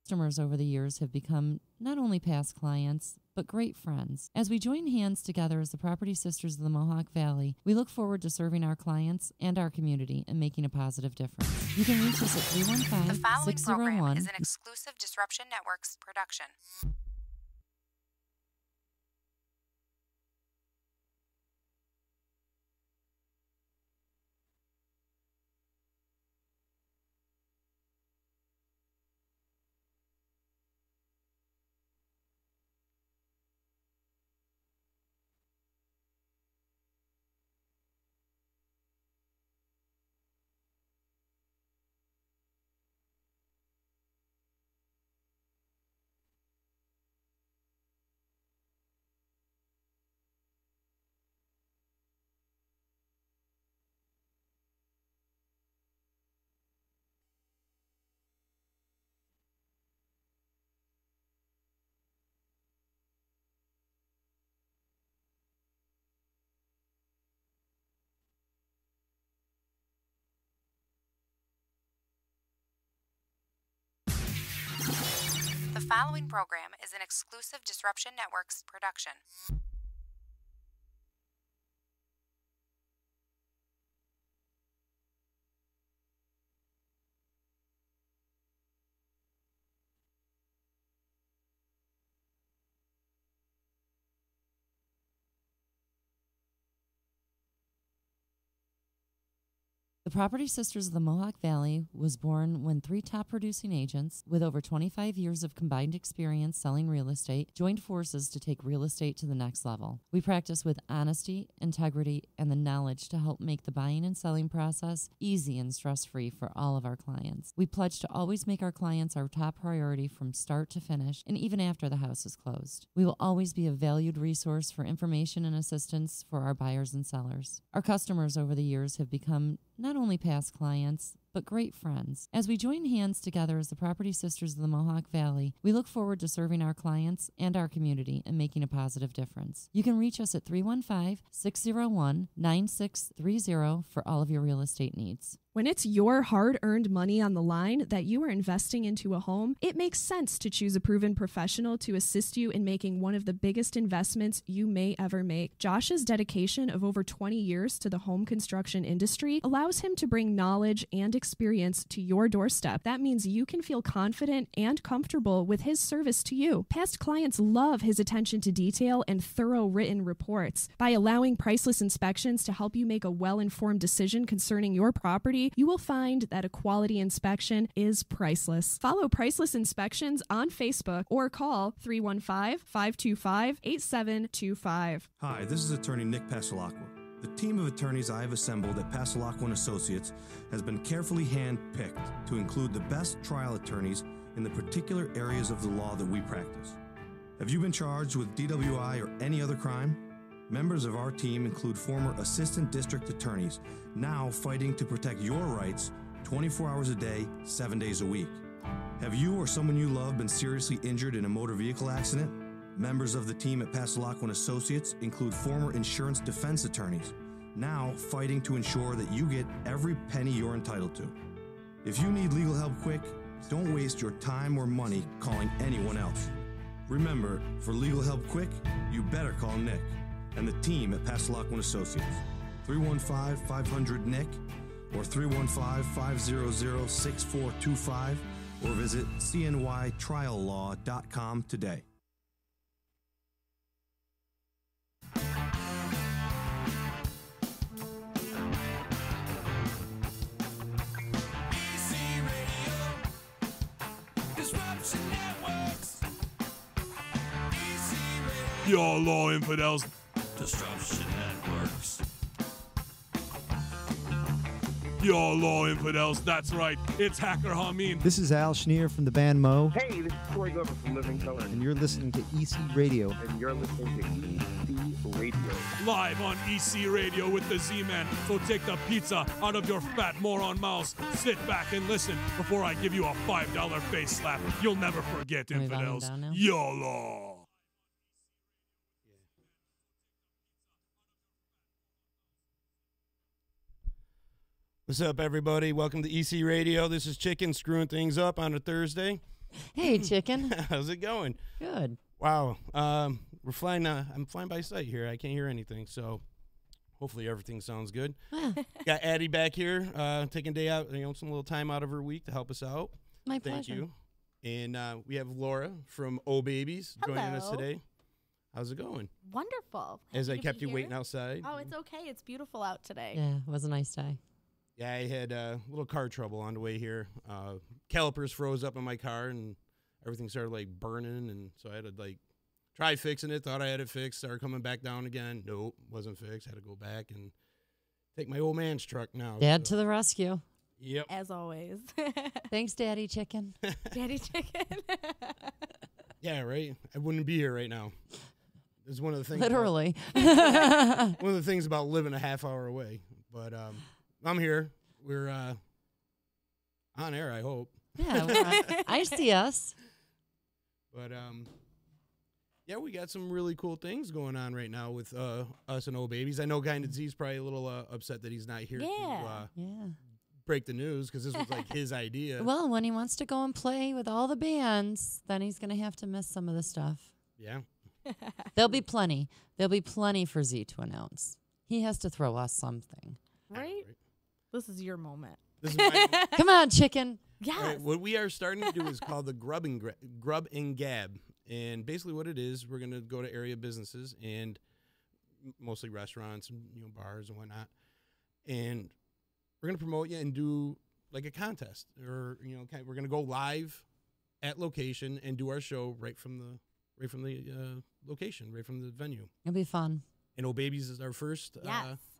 Customers over the years have become not only past clients, but great friends. As we join hands together as the Property Sisters of the Mohawk Valley, we look forward to serving our clients and our community and making a positive difference. You can reach us at 315-601. The following program is an exclusive Disruption Networks production. The following program is an exclusive Disruption Networks production. The Property Sisters of the Mohawk Valley was born when three top producing agents with over 25 years of combined experience selling real estate joined forces to take real estate to the next level. We practice with honesty, integrity, and the knowledge to help make the buying and selling process easy and stress-free for all of our clients. We pledge to always make our clients our top priority from start to finish and even after the house is closed. We will always be a valued resource for information and assistance for our buyers and sellers. Our customers over the years have become not only past clients, but great friends. As we join hands together as the Property Sisters of the Mohawk Valley, we look forward to serving our clients and our community and making a positive difference. You can reach us at 315-601-9630 for all of your real estate needs. When it's your hard-earned money on the line that you are investing into a home, it makes sense to choose a proven professional to assist you in making one of the biggest investments you may ever make. Josh's dedication of over 20 years to the home construction industry allows him to bring knowledge and experience to your doorstep. That means you can feel confident and comfortable with his service to you. Past clients love his attention to detail and thorough written reports. By allowing Priceless Inspections to help you make a well-informed decision concerning your property, you will find that a quality inspection is priceless. Follow Priceless Inspections on Facebook or call 315-525-8725. Hi, this is attorney Nick Pasalacqua. The team of attorneys I have assembled at Pasalacqua & Associates has been carefully hand-picked to include the best trial attorneys in the particular areas of the law that we practice. Have you been charged with DWI or any other crime? Members of our team include former assistant district attorneys, now fighting to protect your rights 24 hours a day, 7 days a week. Have you or someone you love been seriously injured in a motor vehicle accident? Members of the team at Pasalacqua & Associates include former insurance defense attorneys, now fighting to ensure that you get every penny you're entitled to. If you need legal help quick, don't waste your time or money calling anyone else. Remember, for legal help quick, you better call Nick and the team at Pasalacqua & Associates. 315-500-NICK or 315-500-6425 or visit cnytriallaw.com today. Y'all law infidels. Disruption Networks. Y'all law infidels, that's right. It's Hacker Hameen. This is Al Schneer from the band Mo. Hey, this is Corey Glover from Living Color. And you're listening to EC Radio. And you're listening to EC Radio. Live on EC Radio with the Z-Man. So take the pizza out of your fat moron mouths. Sit back and listen before I give you a $5 face slap. You'll never forget, infidels. Y'all law. What's up, everybody? Welcome to EC Radio. This is Chikn screwing things up on a Thursday. Hey, Chicken. How's it going? Good. Wow. We're flying. I'm flying by sight here. I can't hear anything, so hopefully everything sounds good. Got Addie back here, taking a day out, some little time out of her week to help us out. My Thank pleasure. you. And we have Laura from O Babies joining us today. How's it going? Wonderful. As I Happy to kept be you waiting here. outside. Oh, it's okay. It's beautiful out today. Yeah, it was a nice day. Yeah, I had a little car trouble on the way here. Calipers froze up in my car, and everything started, burning, and so I had to, try fixing it. Thought I had it fixed. Started coming back down again. Nope, wasn't fixed. Had to go back and take my old man's truck now. Dad to the rescue. Yep. As always. Thanks, Daddy Chicken. Daddy Chicken. Yeah, right? I wouldn't be here right now. It's one of the things. Literally. One of the things about living a half hour away. But I'm here. We're on air, I hope. Yeah, I see us. But yeah, we got some really cool things going on right now with us and O Babies. I know Guy and Z's probably a little upset that he's not here to break the news because this was his idea. Well, when he wants to go and play with all the bands, then he's going to have to miss some of the stuff. Yeah. There'll be plenty. There'll be plenty for Z to announce. He has to throw us something. Right? This is your moment. This is my Come on, Chicken. Yes. Right, what we are starting to do is called the Grub and Gab. And basically what it is, we're going to go to area businesses and mostly restaurants and bars and whatnot. And we're going to promote you and do a contest. Or, we're going to go live at location and do our show right from the location, right from the venue. It'll be fun. And O Babies is our first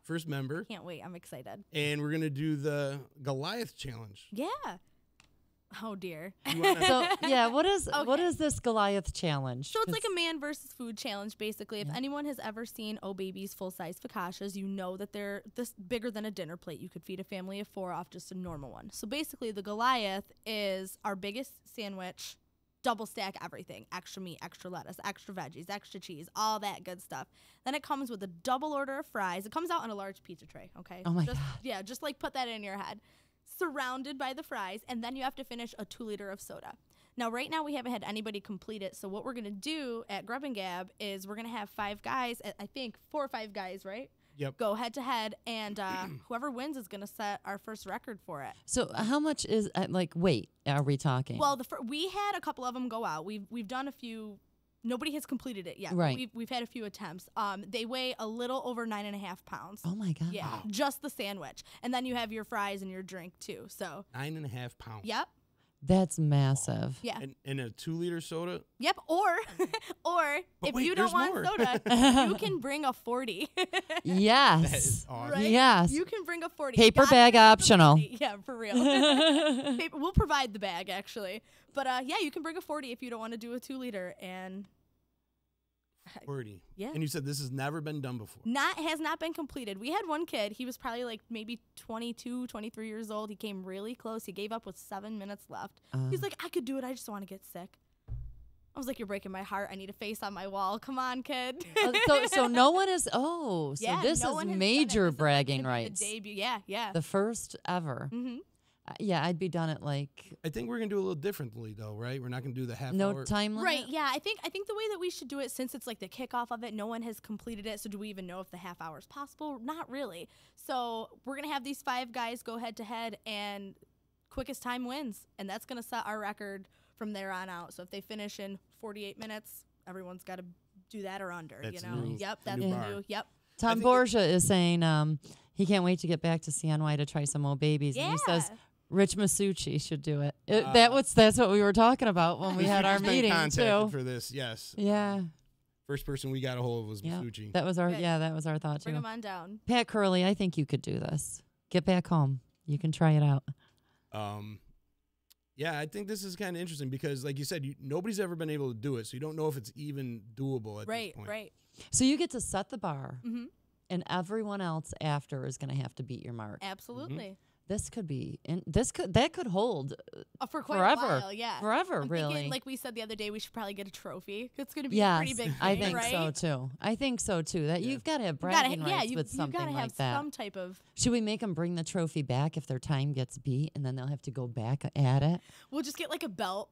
first member. Can't wait. I'm excited. And we're going to do the Goliath Challenge. Yeah. Oh, dear. What is this Goliath challenge? So it's like a man versus food challenge, basically. If anyone has ever seen O Babies full-size focaccias, you know that they're this bigger than a dinner plate. You could feed a family of 4 off just a normal one. So basically, the Goliath is our biggest sandwich, double stack everything, extra meat, extra lettuce, extra veggies, extra cheese, all that good stuff. Then it comes with a double order of fries. It comes out in a large pizza tray, okay? Oh, my God. Yeah, just put that in your head. Surrounded by the fries, and then you have to finish a 2-liter of soda. Now, right now, we haven't had anybody complete it, so what we're going to do at Grub and Gab is we're going to have 5 guys, I think 4 or 5 guys, right? Yep. Go head-to-head, and whoever wins is going to set our first record for it. So how much is, weight are we talking? Well, we had a couple of them go out. We've done a few. Nobody has completed it yet. Right. We've had a few attempts. They weigh a little over 9.5 pounds. Oh, my God. Yeah, just the sandwich. And then you have your fries and your drink, too. So 9.5 pounds. Yep. That's massive. Yeah. And a 2-liter soda? Yep. Or But if wait, you don't want more. soda, you can bring a 40. Yes. That is awesome. Right? Yes. You can bring a 40. Paper Gotta bag bring a optional. 40. Yeah, for real. We'll provide the bag, actually. But yeah, you can bring a 40 if you don't want to do a 2-liter. And 40. Yeah. And you said this has never been done before. Has not been completed. We had one kid. He was probably maybe 22, 23 years old. He came really close. He gave up with 7 minutes left. He's like, I could do it. I just want to get sick. I was like, you're breaking my heart. I need a face on my wall. Come on, kid. So no one is. Yeah, this no is one has major done it. This is bragging gonna be rights. The debut. Yeah. The first ever. Mm-hmm. Yeah, I'd be done at I think we're going to do a little differently, though, right? We're not going to do the half no hour. time limit. Right, yeah. I think the way that we should do it, since it's the kickoff of it, no one has completed it, so do we even know if the half hour is possible? Not really. So we're going to have these 5 guys go head-to-head, and quickest time wins. And that's going to set our record from there on out. So if they finish in 48 minutes, everyone's got to do that or under. That's Yep, that's new the bar. new. Yep. Tom Borgia is saying he can't wait to get back to CNY to try some O Babies. Yeah. And he says Rich Masucci should do it. That's what we were talking about when we had our meeting too. For this, yes. Yeah. First person we got a hold of was Yeah. Masucci. That was our thought Bring too. them on down. Pat Curley, I think you could do this. Get back home. You can try it out. Yeah, I think this is kind of interesting because, like you said, nobody's ever been able to do it, so you don't know if it's even doable at this point. Right. So you get to set the bar, Mm-hmm. and everyone else after is going to have to beat your mark. Absolutely. This could be, that could hold for quite forever. a while, yeah. Forever, I'm really. thinking, like we said the other day, we should probably get a trophy. It's going to be a pretty big thing, I think right? so too. I think so too. That you've got to have bragging rights with something gotta like have that. some type of. Should we make them bring the trophy back if their time gets beat, and then they'll have to go back at it? We'll just get like a belt.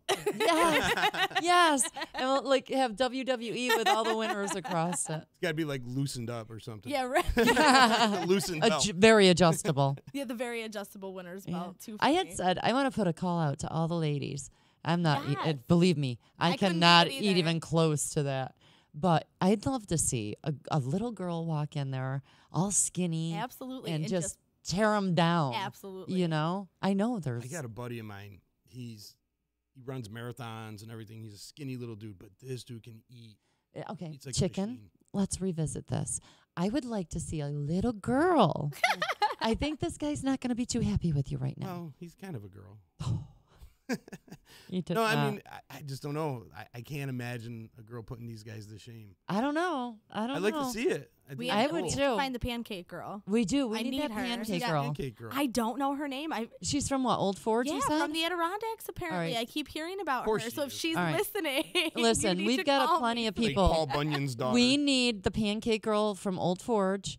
Yes, and we'll like have WWE with all the winners across it. It's got to be like loosened up or something. Yeah, right. Loosened belt. Very adjustable. Yeah, the very adjustable winner's belt. Too I funny. had said I want to put a call out to all the ladies. I'm not. Yes. Believe me, I couldn't do cannot it eat either. even close to that. But I'd love to see a little girl walk in there, all skinny, Absolutely, and and just tear them down. Absolutely. You know, I know there's. I got a buddy of mine. He runs marathons and everything. He's a skinny little dude, but this dude can eat. Okay, It's like a Chicken. machine. Let's revisit this. I would like to see a little girl. I think this guy's not going to be too happy with you right now. Well, he's kind of a girl. You did No, I not. mean, I just don't know. I can't imagine a girl putting these guys to shame. I don't know. I'd like to see it. We I have would to too. find the pancake girl. We do. We I need need that her. pancake Yeah, girl. Pancake girl. I don't know her name. She's from what, Old Forge, Yeah, you said? from the Adirondacks, apparently. right. I keep hearing about her. course So she if is. she's All right. listening, Listen, you need we've to got call plenty me. of Like people. Paul Bunyan's daughter. We need the pancake girl from Old Forge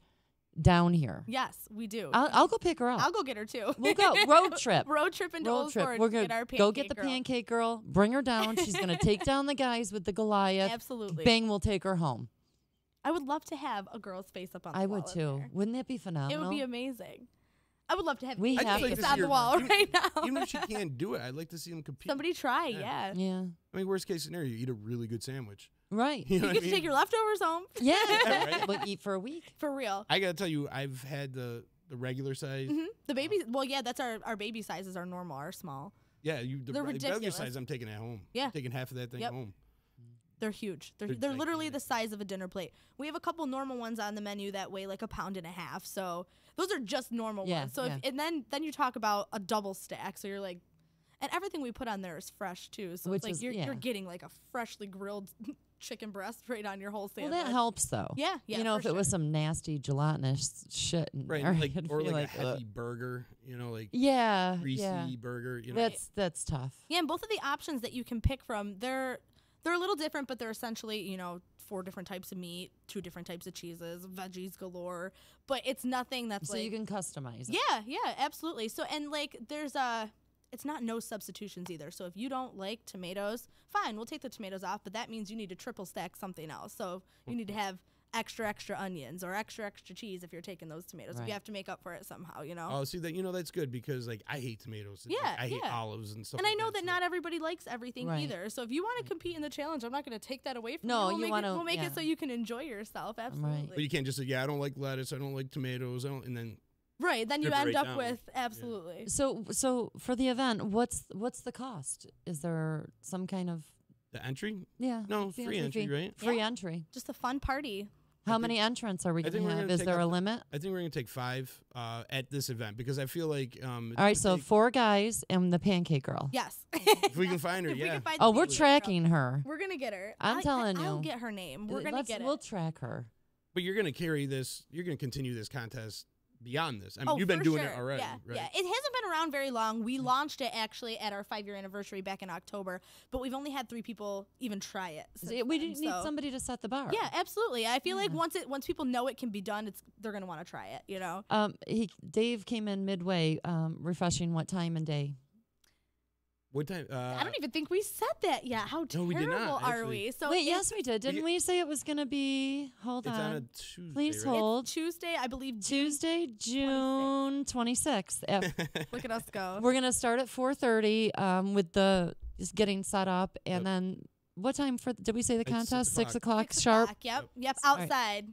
down here. Yes, we do. I'll go pick her up. I'll go get her too. We'll go road trip. Road trip into Road Old trip. Forge We're to gonna get our pancake go get the girl. pancake girl. Bring her down. She's gonna take down the guys with the Goliath. Absolutely. Bang, we'll take her home. I would love to have a girl's face up on the I wall would in too. there. Wouldn't that be phenomenal? It would be amazing. I would love to have We Kate have face to on see the her- wall even- right now. Even if she can't do it, I'd like to see him compete. Somebody try, Yeah. yeah. Yeah. I mean, worst case scenario, you eat a really good sandwich. Right. You know You what get I to mean? take your leftovers home. Yeah. right. We'll eat for a week. For real. I gotta tell you, I've had the regular size. The baby, well, yeah, that's our baby sizes are normal, are small. Yeah, the They're regular ridiculous. size. I'm taking at home. Yeah. I'm taking half of that thing Yep. home. They're huge. They're They're literally the gigantic. size of a dinner plate. We have a couple normal ones on the menu that weigh like 1.5 pounds. So those are just normal Yeah, ones. So yeah. and then you talk about a double stack. So you're like, and everything we put on there is fresh too. So Which it's like is- you're yeah. getting like a freshly grilled chicken breast right on your whole Well, sandwich. that helps though. Yeah, yeah, You know, for if it was sure. some nasty gelatinous shit in Right, there, like I'd or feel like a ugh. heavy burger. You know, like Yeah. greasy Yeah. burger. You know, That's tough. Yeah, and both of the options that you can pick from, they're a little different, but they're essentially, 4 different types of meat, 2 different types of cheeses, veggies galore. But it's nothing that's So like you can customize it. Yeah, absolutely. So and like there's it's not no substitutions either. So if you don't like tomatoes, fine, we'll take the tomatoes off, but that means you need to triple stack something else. So you need to have extra onions or extra cheese if you're taking those tomatoes. If Right. you have to make up for it somehow, Oh, see that that's good because like I hate tomatoes. Yeah, I hate yeah. olives and stuff. And I like know that so- not everybody likes everything Right. either. So if you want to compete in the challenge, I'm not going to take that away from No, you. you We'll wanna- we'll make yeah. it so you can enjoy yourself. Absolutely. But you can't just say, yeah, I don't like lettuce, I don't like tomatoes, and then Right, then you strip it end right up down. with absolutely. So for the event, what's the cost? Is there some kind of the entry. yeah? No, it's the free entry, fee. right? Free Yeah. entry. Just a fun party. How many entrants are we I going think to we're have? gonna Is take there up a to- limit? I think we're gonna take 5 at this event because I feel like All right, so 4 guys and the pancake girl. Yes. if we can find her, If we yeah. can find Oh, the we're pancake tracking girl. her. We're gonna get her. I'm telling I'll you. get her name. We're gonna get it. We'll track her. But you're gonna carry this. You're gonna continue this contest beyond this. I mean, Oh, you've been for doing sure. it already, Yeah, right? yeah. It hasn't been around very long. We launched it actually at our 5-year anniversary back in October, but we've only had 3 people even try it. since We then, didn't need so- somebody to set the bar. Yeah, absolutely. I feel like once people know it can be done, they're gonna want to try it. Dave came in midway, refreshing what time and day. What time? I don't even think we said that yet. How No, we did not, terrible are actually. we? So Wait, it's- yes, we did. Didn't we say it was going to be? Hold It's on a on. Tuesday. Please right? hold. It's Tuesday, I believe. Tuesday, June 26th. Look at us go. We're going to start at 4:30 with the just getting set up, and then what time did we say the It's contest? 6 o'clock 6 sharp. o'clock, Yep, All right. outside.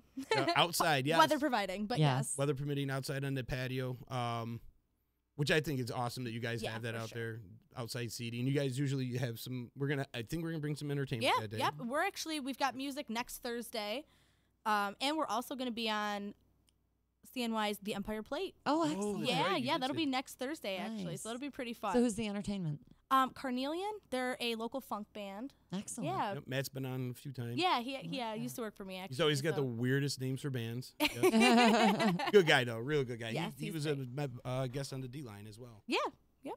Outside, yes. Weather providing, but yes. Weather permitting, outside on the patio. Which I think is awesome that you guys Yeah, have that for out sure. there, outside seating. You guys usually have some. I think we're gonna bring some entertainment Yeah, that day. yep. We've got music next Thursday, and we're also going to be on CNY's The Empire Plate. Oh, excellent. that's Yeah, right, you yeah, did that'll say be next Thursday actually, Nice. so that'll be pretty fun. So who's the entertainment? Carnelian, they're a local funk band. Excellent. Yeah. Yep, Matt's been on a few times. Yeah, he used to work for me, actually. He's always got so. the weirdest names for bands. Yep. Good guy, though. Real good guy. Yes, he he's was great. a guest on the D-Line as well. Yeah, yep.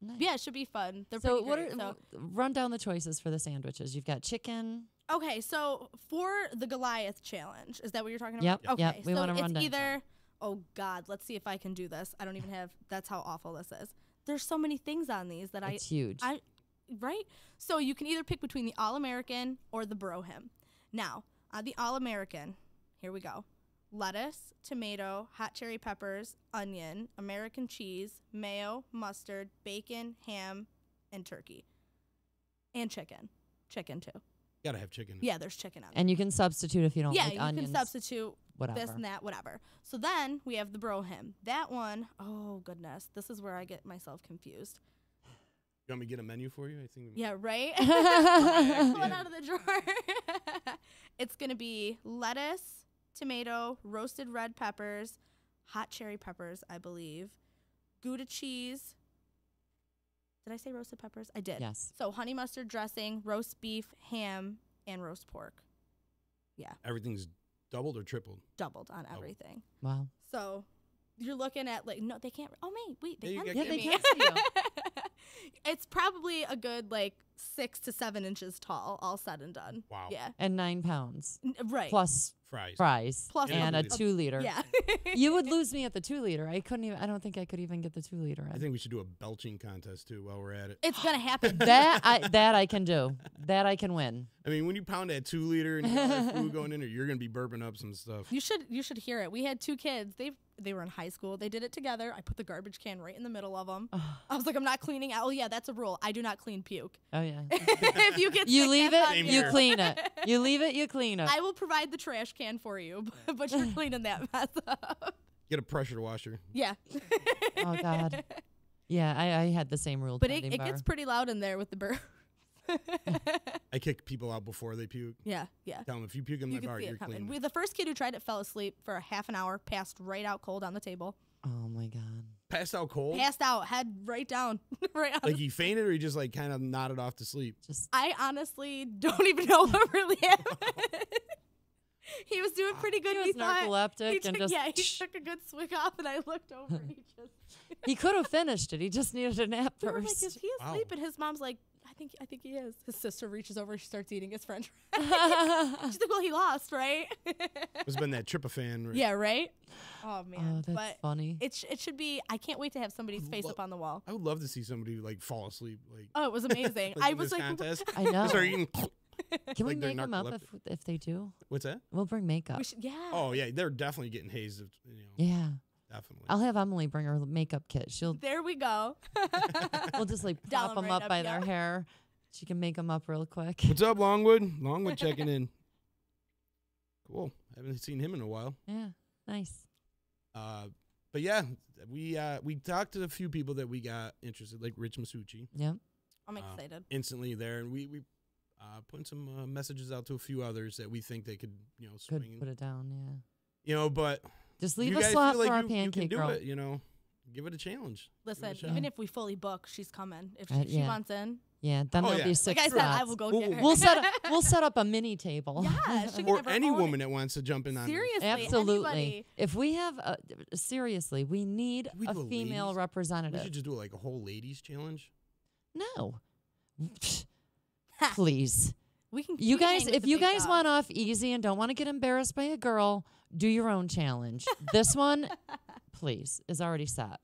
Nice. Yeah, it should be fun. They're So pretty great. run down the choices for the sandwiches. You've got chicken. Okay, so for the Goliath challenge, is that what you're talking about? Yep. Okay, Yep. We so wanna it's run down. either, oh God, let's see if I can do this. I don't even have, that's how awful this is. There's so many things on these that It's huge. right? So you can either pick between the All-American or the Bro-Him. Now, on the All-American, here we go. Lettuce, tomato, hot cherry peppers, onion, American cheese, mayo, mustard, bacon, ham, and turkey. And chicken. Chicken, too. Gotta have chicken. Yeah, there's chicken on it. And you can substitute if you don't like you onions. can substitute whatever. this and that, whatever. So then we have the Bro-Him. That one, oh goodness, this is where I get myself confused. You want me to get a menu for you? I think. Yeah, right? Pull it out of the drawer. It's going to be lettuce, tomato, roasted red peppers, hot cherry peppers, I believe, Gouda cheese. Did I say roasted peppers? I did. Yes. So honey mustard dressing, roast beef, ham, and roast pork. Yeah, Everything's doubled or tripled? doubled on everything. Wow. So you're looking at like, no, they can't. Oh, wait, they Yeah, can you see got- me. Yeah, they can see you. It's probably a good like 6 to 7 inches tall, all said and done. Wow. Yeah. And 9 pounds. Right. Plus Fries. fries. Plus and a- a 2 liter. Yeah. You would lose me at the 2 liter. I don't think I could even get the 2 liter. I think we should do a belching contest too while we're at it. It's gonna happen. that I can do. That I can win. I mean, when you pound that 2 liter and you got that food going in there, you're gonna be burping up some stuff. You should hear it. We had 2 kids. They were in high school. They did it together. I put the garbage can right in the middle of them. I was like, I'm not cleaning out. Oh yeah, that's a rule. I do not clean puke. Oh yeah. If you get You sick, leave that's it, on you you. clean it. You leave it, you clean it. I will provide the trash can for you, but you're cleaning that mess up. Get a pressure washer. Yeah. Oh God. Yeah, I had the same rule. But tending it bar. gets pretty loud in there with the burp. I kick people out before they puke. Yeah. Tell them if you puke in You my can bar, see you're it coming. clean. The first kid who tried it fell asleep for a half an hour, passed right out cold on the table. Oh my God. Passed out cold? Passed out, head right down. right on Like the- he fainted or he just like kind of nodded off to sleep? Just I honestly don't even know what really happened. He was doing pretty good. He was we thought. narcoleptic He and took, just- yeah, he took a good swig off, and I looked over and he just. he could have finished it. He just needed a nap We were like, first. is he Wow. asleep? And his mom's like, I think he is. His sister reaches over, she starts eating his French fries. She's like, well, he lost, right? It's been that tryptophan. Right? Yeah, right. Oh man, Oh, that's but funny. it should be. I can't wait to have somebody's face up on the wall. I would love to see somebody like fall asleep. Like, Oh, it was amazing. like I in was this like, contest. I know. Start eating. Can we like they're make them up narcoleptic. if they do? What's that? We'll bring makeup. we should, yeah. Oh yeah, they're definitely getting hazed. Yeah. Definitely. I'll have Emily bring her makeup kit. She'll There we go. we'll just like Dial pop 'em them right up by up, their yeah. hair. She can make them up real quick. What's up, Longwood? Longwood checking in. Cool. Haven't seen him in a while. Yeah. Nice. But yeah, we talked to a few people that we got interested, like Rich Masucci. Yep. I'm excited. Instantly there, and we putting some messages out to a few others that we think they could Could swing. put it down. Yeah. But Just leave you a guys slot feel like for our you can pancake do girl. it, give it a challenge. Listen, shot. even if we fully book, she's coming. If she Yeah. wants in, Yeah. Then Oh, there'll yeah. be 6 like I said, I slots. will go get her. We'll set up a mini table. Yeah, she can Or have her any own- woman that wants to jump in on this. Seriously, Absolutely. anybody. If we have seriously, we need we a do a female ladies? We representative. should just do like a whole ladies challenge. No. Please. We can. You we can guys, hang with if the you big guys dogs. want off easy and don't want to get embarrassed by a girl, do your own challenge. This one, please, is already set.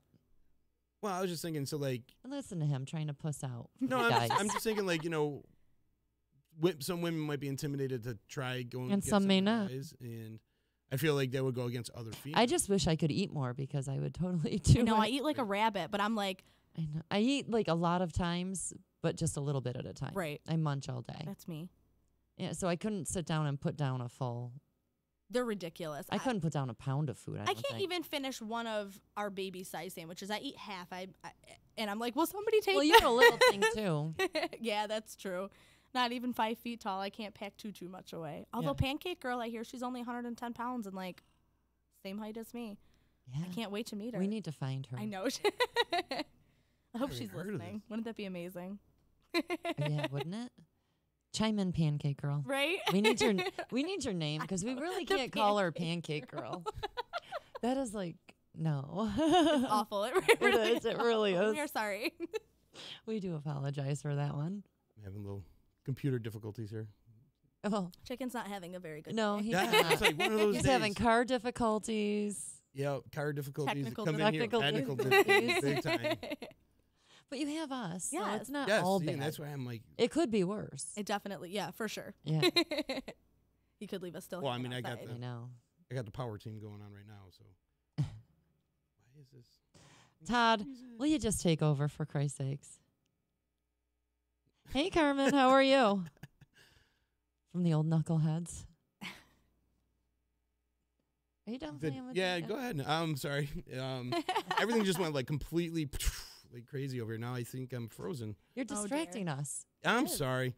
Well, I was just thinking, so like, Listen to him trying to puss out. no, You guys. I'm just thinking like, some women might be intimidated to try going. And against some may other not. guys, and I feel like they would go against other females. I just wish I could eat more because I would totally do No, I it. eat like a rabbit, but I'm like, I know. I eat like a lot of times, but just a little bit at a time. right. I munch all day. That's me. Yeah, so I couldn't sit down and put down a full. They're ridiculous. I couldn't put down a pound of food. I I don't can't think. even finish one of our baby size sandwiches. I eat half. And I'm like, will somebody take? Well, you that? have a little thing too. Yeah, that's true. Not even 5 feet tall. I can't pack too much away. Although Yeah. Pancake Girl, I hear she's only 110 pounds and like same height as me. Yeah. I can't wait to meet her. We need to find her. I know. I hope I she's heard of listening. Wouldn't that be amazing? Yeah, wouldn't it? Chime in, Pancake Girl. Right? We need your name because we really can't call her Pancake Girl. That is like no. It's awful. It really is. It really is. We are sorry. We do apologize for that one. I'm having little computer difficulties here. Oh Chicken's not having a very good no, day. he's Yeah, not. it's like one of those He's days. having car difficulties. Yeah, car difficulties Technical come in here. difficulties. Technical difficulties, big time. But you have us. So Yes. it's not Yes, all see, bad. and that's why I'm like, It could be worse. It definitely, yeah, for sure. Yeah. He could leave us still. Well, I hanging mean, I got outside. I know. I got the power team going on right now. So why is this? Todd, will you just take over for Christ's sakes? Hey, Carmen, how are you? From the old knuckleheads. Are you done playing with Yeah, that? go ahead. I'm sorry. Everything just went like completely like crazy over here. Now I think I'm frozen. You're Oh, distracting us. I'm sorry.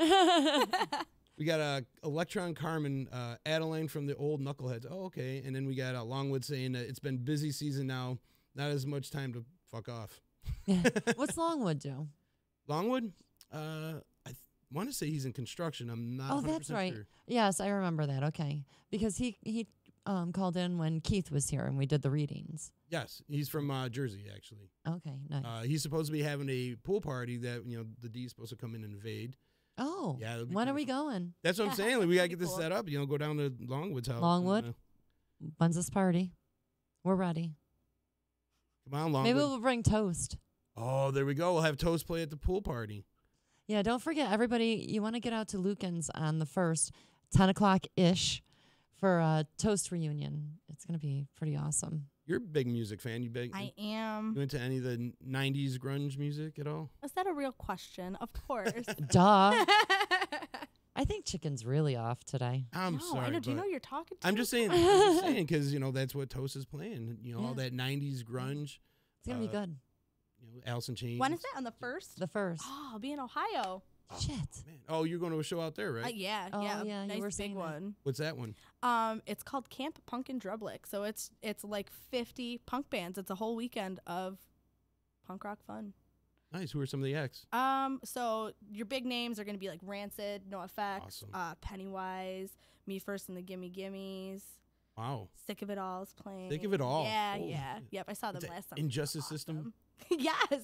We got Electron Carmen, Adeline from the old Knuckleheads. Oh, okay. And then we got Longwood saying that it's been busy season now. Not as much time to fuck off. What's Longwood do? Longwood? I want to say he's in construction. I'm not. Oh, that's 100% right. Sure. Yes, I remember that. Okay. Because he called in when Keith was here and we did the readings. Yes, he's from Jersey, actually. Okay, nice. He's supposed to be having a pool party that the D's supposed to come in and invade. Oh, Yeah, that'd be when are kinda we fun. going? That's what I'm saying. Like, we gotta get this Cool. set up. Go down to Longwood's house. Longwood? And, When's this party? We're ready. come on, Longwood. Maybe we'll bring Toast. Oh, there we go. We'll have Toast play at the pool party. Yeah, don't forget, everybody, you want to get out to Lucan's on the 1st, 10 o'clock-ish for a Toast reunion. It's going to be pretty awesome. You're a big music fan. I am. You into any of the 90s grunge music at all? Is that a real question? Of course. Duh. I think Chicken's really off today. I'm No, sorry. I know. Do you but know you're talking to? I'm just saying, because that's what Toast is playing. All Yeah. that 90s grunge. It's going to be good. Alice in Chains. When is that? On the 1st? The 1st. Oh, I'll be in Ohio. Shit. Man. Oh, you're going to a show out there, right? Yeah, Oh, yeah. yeah, you Nice were big saying that. one. What's that one? It's called Camp Pumpkin Drublick. So it's like 50 punk bands. It's a whole weekend of punk rock fun. Nice. Who are some of the acts? So your big names are going to be like Rancid, NoFX, Awesome. Pennywise, Me First and the Gimme Gimmes. Wow. Sick of It All is playing. Sick of It All? Yeah, Oh. yeah. Yep, I saw them It's a last time. Injustice Awesome. System? Yes.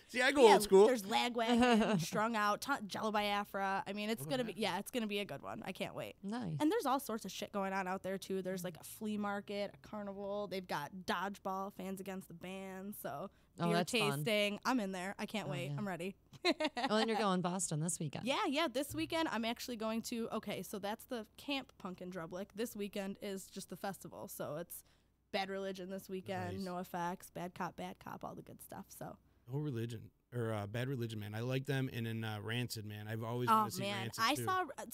See, I go old school. There's Lagwagon, Strung Out, Jello Biafra. I mean, it's going to be a good one. I can't wait. Nice. And there's all sorts of shit going on out there, too. There's like a flea market, a carnival. They've got dodgeball, fans against the band. So beer that's fun. tasting. I'm in there. I can't Oh, wait. yeah. I'm ready. Well, and you're going Boston this weekend. Yeah. This weekend, I'm actually going to, so that's the Camp Pumpkin Drublick. This weekend is just the festival. So it's Bad Religion this weekend, Nice. NoFX, Bad Cop, all the good stuff. So. No Religion. Or Bad Religion, man. I like them. And then Rancid, man. I've always Oh wanted to see man, Rancid,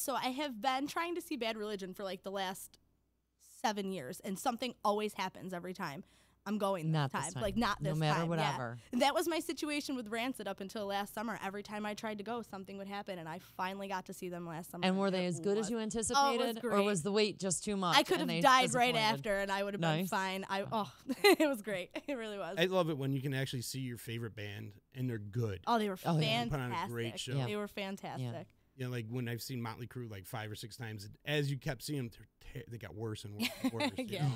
too. I have been trying to see Bad Religion for like the last 7 years, and something always happens every time. I'm going Not this this time. time. Like not this No matter time. whatever. Yeah. That was my situation with Rancid up until last summer. Every time I tried to go, something would happen, and I finally got to see them last summer. And were they it as good as was- you anticipated? Or great. was the wait just too much? I could and have they died right disappointed? after, and I would have been Nice. fine. It was great. It really was. I love it when you can actually see your favorite band and they're good. Oh, they were Oh, yeah. fantastic. Put on a great show. Yeah. They were fantastic. Like when I've seen Motley Crue like 5 or 6 times, as you kept seeing them, they got worse and worse and worse. You Yeah. know?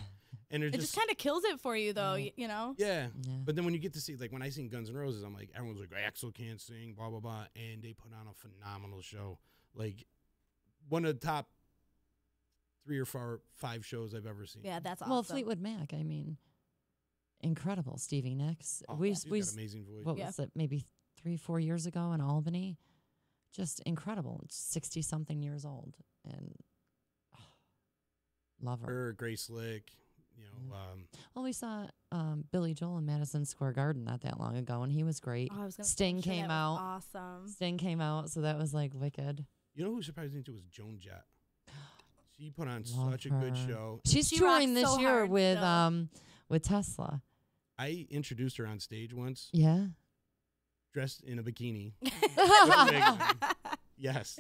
And they're It just kind of kills it for you, though. You know. yeah. Yeah. But then when you get to see, like when I seen Guns N' Roses, I'm like, everyone's like, Axl can't sing, blah, blah, blah. And they put on a phenomenal show. Like one of the top 3 or 5 shows I've ever seen. Yeah, that's awesome. Well, Fleetwood Mac, I mean, incredible. Stevie Nicks. Oh, we he's got an amazing voice. what was it? Maybe 3-4 years ago in Albany. Just incredible. 60-something years old, and love her. Her, Grace Slick, Well, we saw Billy Joel in Madison Square Garden not that long ago, and he was great. Oh, I was gonna say, Sting I'm sure came that was out. Awesome. Sting came out, so that was like wicked. You know who surprised me too was Joan Jett. She put on Love such a good her. show. She's She touring rocks this so year hard with Tesla. I introduced her on stage once, Yeah. dressed in a bikini. Yes.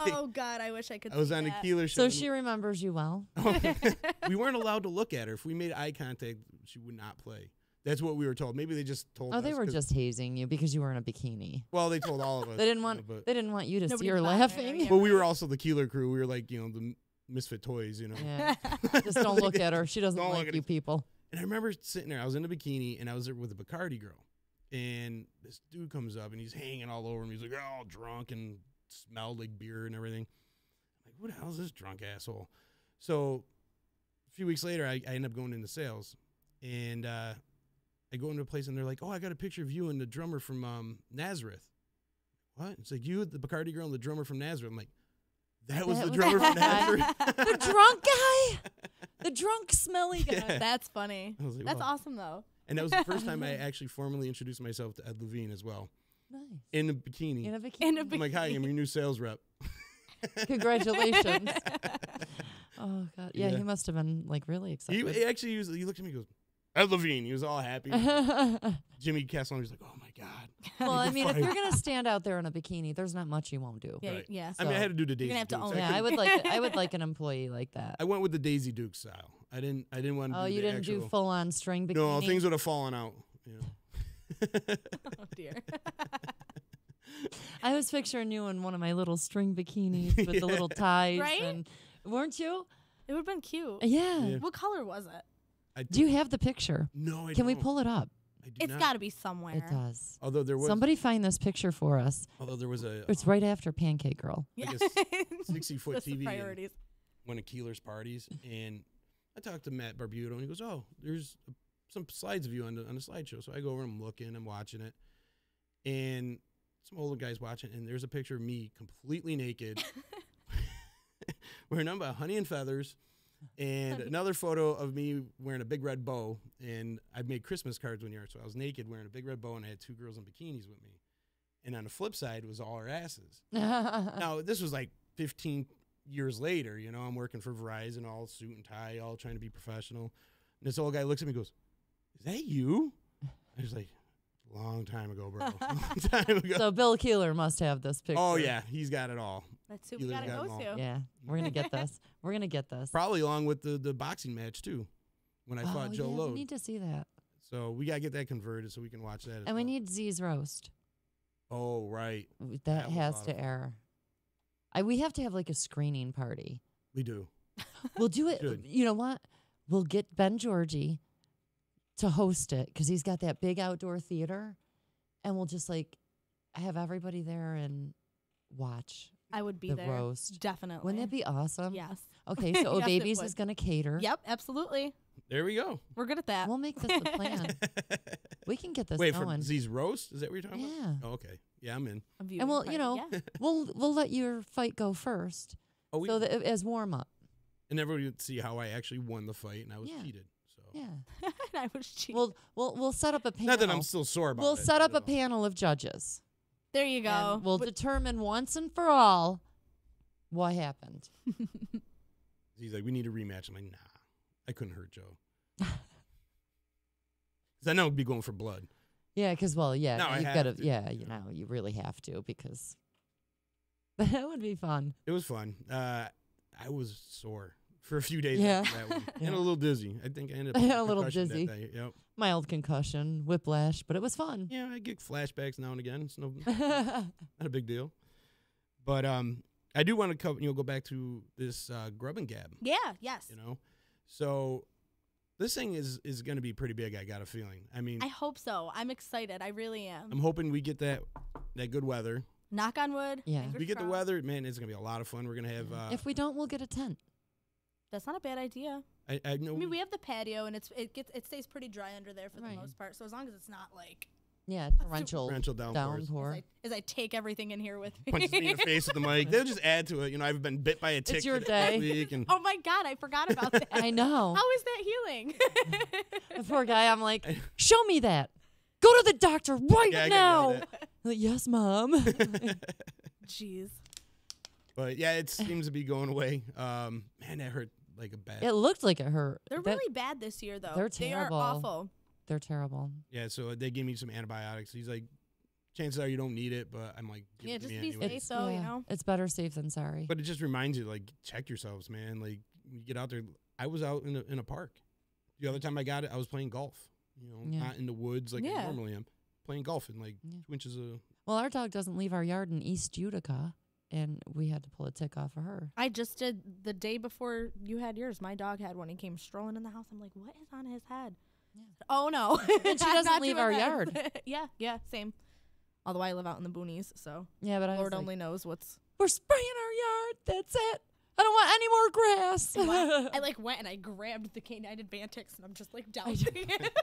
Oh God, I wish I could. I was see on a that. Keeler show. So she remembers you well. We weren't allowed to look at her. If we made eye contact, she would not play. That's what we were told. Maybe they just told us. Oh, they were just hazing you because you were in a bikini. Well, they told all of us. They didn't want you to see her thought, laughing. yeah, But we were also the Keeler crew. We were like, the misfit toys, Yeah. Just don't look at her. She doesn't like you people. And I remember sitting there. I was in a bikini, and I was there with a Bacardi girl. And this dude comes up, and he's hanging all over me. He's like, all drunk and smelled like beer and everything. I'm like, what the hell is this drunk asshole? So a few weeks later, I end up going into sales. And I go into a place, and they're like, oh, I got a picture of you and the drummer from Nazareth. What? It's like, you, the Bacardi girl, and the drummer from Nazareth. I'm like, that was the drummer from Nazareth? The drunk guy? The drunk, smelly guy. Yeah. That's funny. I was like, That's wow. awesome, though. And that was the first time I actually formally introduced myself to Ed Levine as well. Nice. In a bikini. In a bikini. I'm like, hi, I'm your new sales rep. Congratulations. Oh, God. Yeah, he must have been, like, really excited. He actually he looked at me and goes, Ed Levine. He was all happy. Jimmy Castellano was like, oh, my God. Well, I mean, if you're going to stand out there in a bikini, there's not much you won't do. Yeah, Right. yeah. I mean, I had to do the You're Daisy gonna have to Dukes. own Yeah, I would like an employee like that. I went with the Daisy Duke style. I didn't want to Oh, do you the didn't actual, do full-on string bikini? No, things would have fallen out. Oh, dear. I was picturing you in one of my little string bikinis with the little ties. Right? And, weren't you? It would have been cute. Yeah. What color was it? Do you have the picture? No, I Can we don't. pull it up? I do It's not. got to be somewhere. It does. Although there was Somebody find this picture for us. Although there was a It's right after Pancake Girl. Yeah. like a 60-foot That's the TV in priorities. one of Keeler's parties, and I talked to Matt Barbuto, and he goes, "Oh, there's some slides of you on the slideshow." So I go over and I'm looking, I'm watching it, and some older guys watching, and there's a picture of me completely naked, wearing nothing but honey and feathers, and another photo of me wearing a big red bow. And I made Christmas cards one year, so I was naked wearing a big red bow, and I had two girls in bikinis with me. And on the flip side was all our asses. Now, this was like 15 years later, I'm working for Verizon, all suit and tie, all trying to be professional. And this old guy looks at me and goes, "Is that you?" I was like, long time ago, bro. Long time ago. So Bill Keeler must have this picture. Oh, yeah. He's got it all. That's who we Keeler's got to got go them all. to. Yeah, we're going to get this. We're going to get this. Probably along with the boxing match, too, when I fought Joe yeah, Load. we need to see that. So we got to get that converted so we can watch that as And we well. need Z's roast. Oh, right. That was has awesome. to air. We have to have like a screening party. We do. We'll do it. Should. You know what? We'll get Ben Georgie to host it because he's got that big outdoor theater. And we'll just like have everybody there and watch I would be the there. roast. Definitely. Wouldn't that be awesome? Yes. Okay, so Yes, it Babies would. is going to cater. Yep, absolutely. There we go. We're good at that. We'll make this the plan. We can get this Wait, going. for Z's roast? Is that what you're talking Yeah. about? Oh, okay. Yeah, I'm in. A viewing And we'll, party, you know, yeah. we'll let your fight go first, Oh, we, so that as warm up. and everybody would see how I actually won the fight, and I was Yeah. cheated. So Yeah. And I was cheating. We'll set up a panel. not that I'm still sore about We'll it. set up you a know. panel of judges. there you go. And we'll determine once and for all what happened. He's like, we need a rematch. I'm like, nah, I couldn't hurt Joe. Because I know I'd be going for blood. Yeah, because No, I you've have got to. to. Yeah, you really have to because that would be fun. It was fun. I was sore for a few days Yeah. after that one. Yeah. And a little dizzy. I think I ended up A with little concussion that dizzy. day. Yep. Mild concussion, whiplash, but it was fun. Yeah, I get flashbacks now and again. It's not a big deal. But I do want to go back to this Grub and Gab. Yeah, yes. So this thing is going to be pretty big, I got a feeling. I mean, I hope so. I'm excited. I really am. I'm hoping we get that good weather. Knock on wood. Yeah. fingers We get the crossed. weather, man, it's going to be a lot of fun. We're going to have If we don't, we'll get a tent. That's not a bad idea. I know I mean, we have the patio, and it stays pretty dry under there for Right. the most part. So as long as it's not like Yeah, torrential downpours. downpour. as I take everything in here with me. punches me in the face with the mic. They'll just add to it. I've been bit by a tick your this day. week, and Oh my God, I forgot about that. I know. How is that healing? The poor guy, I'm like, show me that. Go to the doctor right Yeah, I got now. yelled at. Like, yes, Mom. Jeez. But yeah, it seems to be going away. Man, that hurt like a bad. It looked like it hurt. They're That- really bad this year, though. they're They are terrible. awful. They're terrible. Yeah, so they gave me some antibiotics. He's like, chances are you don't need it, but I'm like, give Yeah, it to just me be anyway. safe, though, you know? It's better safe than sorry. But it just reminds you, like, check yourselves, man. Like, you get out there. I was out in a park. The other time I got it, I was playing golf. not in the woods like I normally am, playing golf in like 2 inches of. Well, our dog doesn't leave our yard in East Utica, and we had to pull a tick off of her. I just did the day before you had yours. My dog had one. He came strolling in the house. I'm like, what is on his head? Yeah. Oh, no. And she doesn't leave our yard. Yeah, same. Although I live out in the boonies, so yeah, but Lord only knows what's. We're spraying our yard. That's it. I don't want any more grass. I like went and I grabbed the canine Bantix and I'm just like dousing it.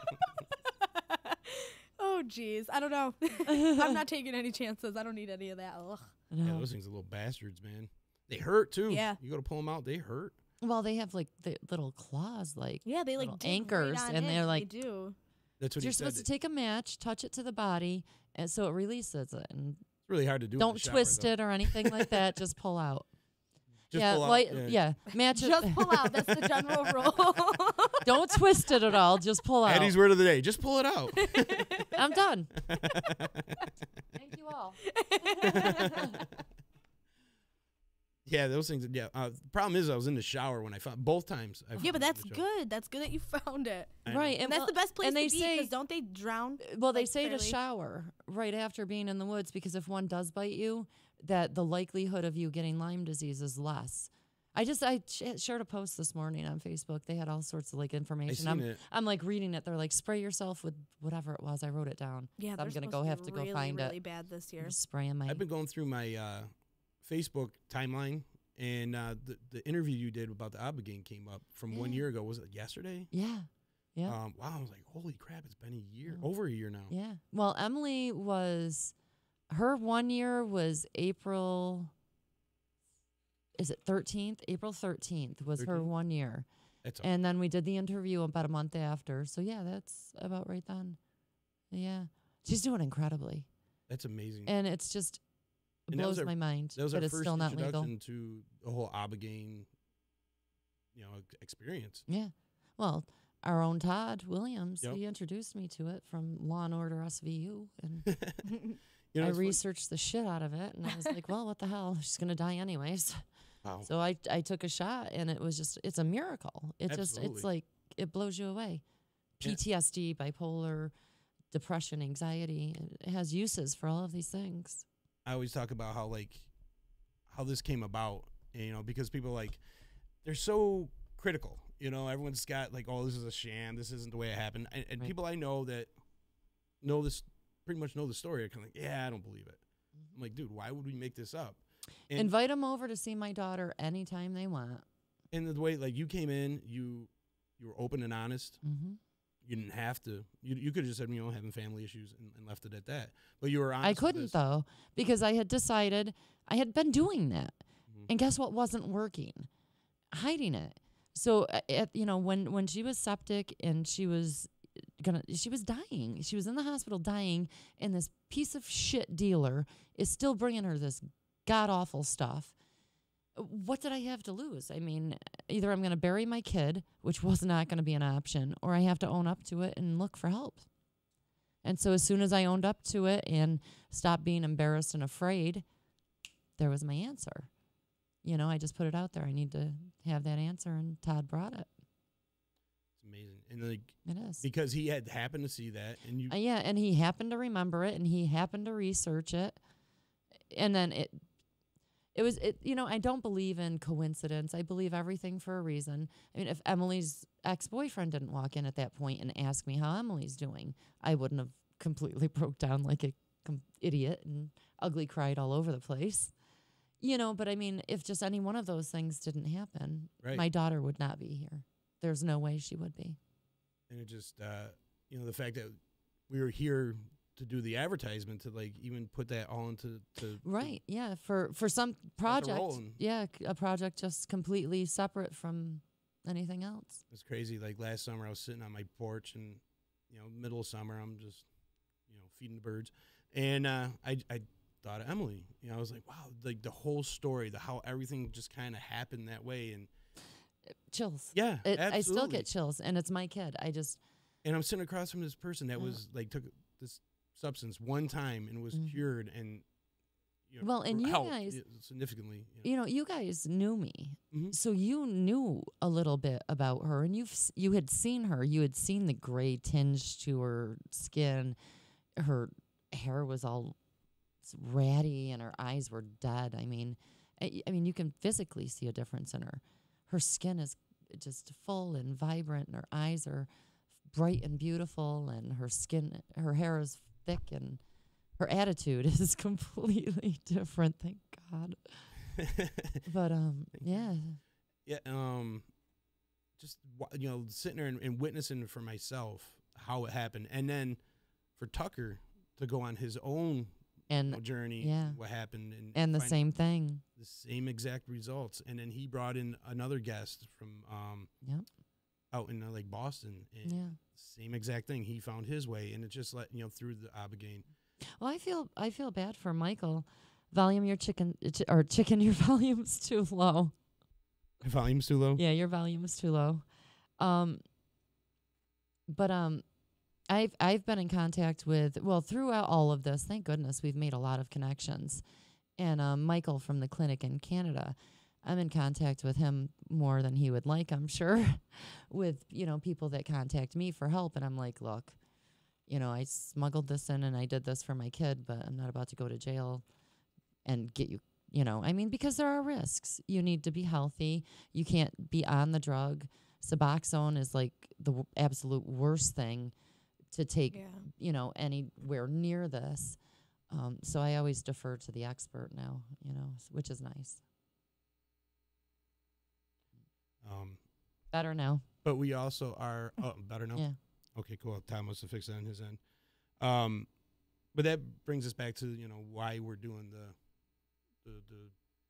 Oh, geez. I don't know. I'm not taking any chances. I don't need any of that. Ugh. Yeah, those things are little bastards, man. They hurt, too. Yeah. You go to pull them out, they hurt. Well, they have, like, the little claws, like. Yeah, they, like, anchors. Right and they're, like. They do. That's what you're supposed to take a match, touch it to the body, and so it releases it. And it's really hard to do. Don't twist it or anything like that. Just pull out. Just pull out. Yeah. Match it. Just pull out. That's the general rule. Don't twist it at all. Just pull out. Eddie's word of the day. Just pull it out. I'm done. Thank you all. Yeah, those things. Yeah. The problem is I was in the shower when I found both times. Yeah, but that's good. That's good that you found it. Right. And that's the best place to be because don't they drown? Well, they say to shower right after being in the woods because if one does bite you, that the likelihood of you getting Lyme disease is less. I shared a post this morning on Facebook. They had all sorts of like information. I'm like reading it. They're like, spray yourself with whatever it was. I wrote it down. Yeah, so I'm gonna go have to go find really it. Bad this year. Spraying my. I've been going through my Facebook timeline, and the interview you did about the Abigail came up from 1 year ago. Was it yesterday? Yeah. Yeah. Wow. I was like, holy crap! It's been a year, over a year now. Yeah. Well, Emily was. Her 1 year was April. Is it 13th? April 13th was 13th? Her 1 year. And then we did the interview about a month after. So, yeah, that's about right then. Yeah. She's doing incredibly. That's amazing. And it's just blows my mind that was that our it's first still not legal. introduction to the whole Abigail, experience. Yeah. Well, our own Todd Williams, he introduced me to it from Law and Order SVU. And I researched the shit out of it. And I was like, well, what the hell? She's going to die anyways. Wow. So I took a shot, and it was it's a miracle. It's like, it blows you away. PTSD, bipolar, depression, anxiety. It has uses for all of these things. I always talk about how this came about, because people they're so critical. Everyone's got this is a sham. This isn't the way it happened. And people I know that pretty much know the story are kind of like, yeah, I don't believe it. Mm-hmm. I'm like, dude, why would we make this up? And invite them over to see my daughter anytime they want. And the way, you came in, you were open and honest. Mm-hmm. You didn't have to. You could have just said, having family issues and left it at that. But you were honest. I couldn't, though, because I had decided I had been doing that. Mm-hmm. And guess what wasn't working? Hiding it. So, when she was septic and she was dying. She was in the hospital dying, and this piece of shit dealer is still bringing her this god-awful stuff. What did I have to lose? I mean, either I'm going to bury my kid, which was not going to be an option, or I have to own up to it and look for help. And so as soon as I owned up to it and stopped being embarrassed and afraid, there was my answer. I just put it out there. I need to have that answer, and Todd brought it. It's amazing. And it is. Because he had happened to see that. And you and he happened to remember it, and he happened to research it. And then I don't believe in coincidence. I believe everything for a reason. I mean, if Emily's ex-boyfriend didn't walk in at that point and ask me how Emily's doing, I wouldn't have completely broke down like a idiot and ugly cried all over the place. But I mean, if just any one of those things didn't happen, my daughter would not be here. There's no way she would be. And it just, the fact that we were here to do the advertisement, to even put that all into right, yeah, for some project, a project just completely separate from anything else. It's crazy. Last summer, I was sitting on my porch, and middle of summer, I'm just feeding the birds, and I thought of Emily. I was like, wow, the whole story, how everything just kind of happened that way, and chills. Yeah, absolutely. I still get chills, and it's my kid. And I'm sitting across from this person that was took this substance one time and was cured, and Well, and you helped guys significantly. You guys knew me, Mhm. so you knew a little bit about her, and you had seen her. You had seen the gray tinge to her skin. Her hair was all ratty, and her eyes were dead. I mean, you can physically see a difference in her. Her skin is just full and vibrant, and her eyes are bright and beautiful, and her hair is thick, and her attitude is completely different. Thank God. But yeah. Yeah. Just sitting there and witnessing for myself how it happened, and then for Tucker to go on his own journey. Yeah. What happened and the same thing. The same exact results, and then he brought in another guest from out in like Boston, and same exact thing. He found his way, and it just through the Abigail. Well, I feel bad for Michael. Volume your chicken. Your volume's too low. My volume's too low? Yeah, your volume is too low. But I've been in contact with, throughout all of this, thank goodness we've made a lot of connections. And Michael from the clinic in Canada, I'm in contact with him more than he would like, I'm sure, with, people that contact me for help. And I'm like, look, I smuggled this in and I did this for my kid, but I'm not about to go to jail and get you, because there are risks. You need to be healthy. You can't be on the drug. Suboxone is like the absolute worst thing to take, anywhere near this. So I always defer to the expert now, which is nice. Better now. But we also are better now. Yeah. Okay, cool. Tom must have fixed that on his end. But that brings us back to why we're doing the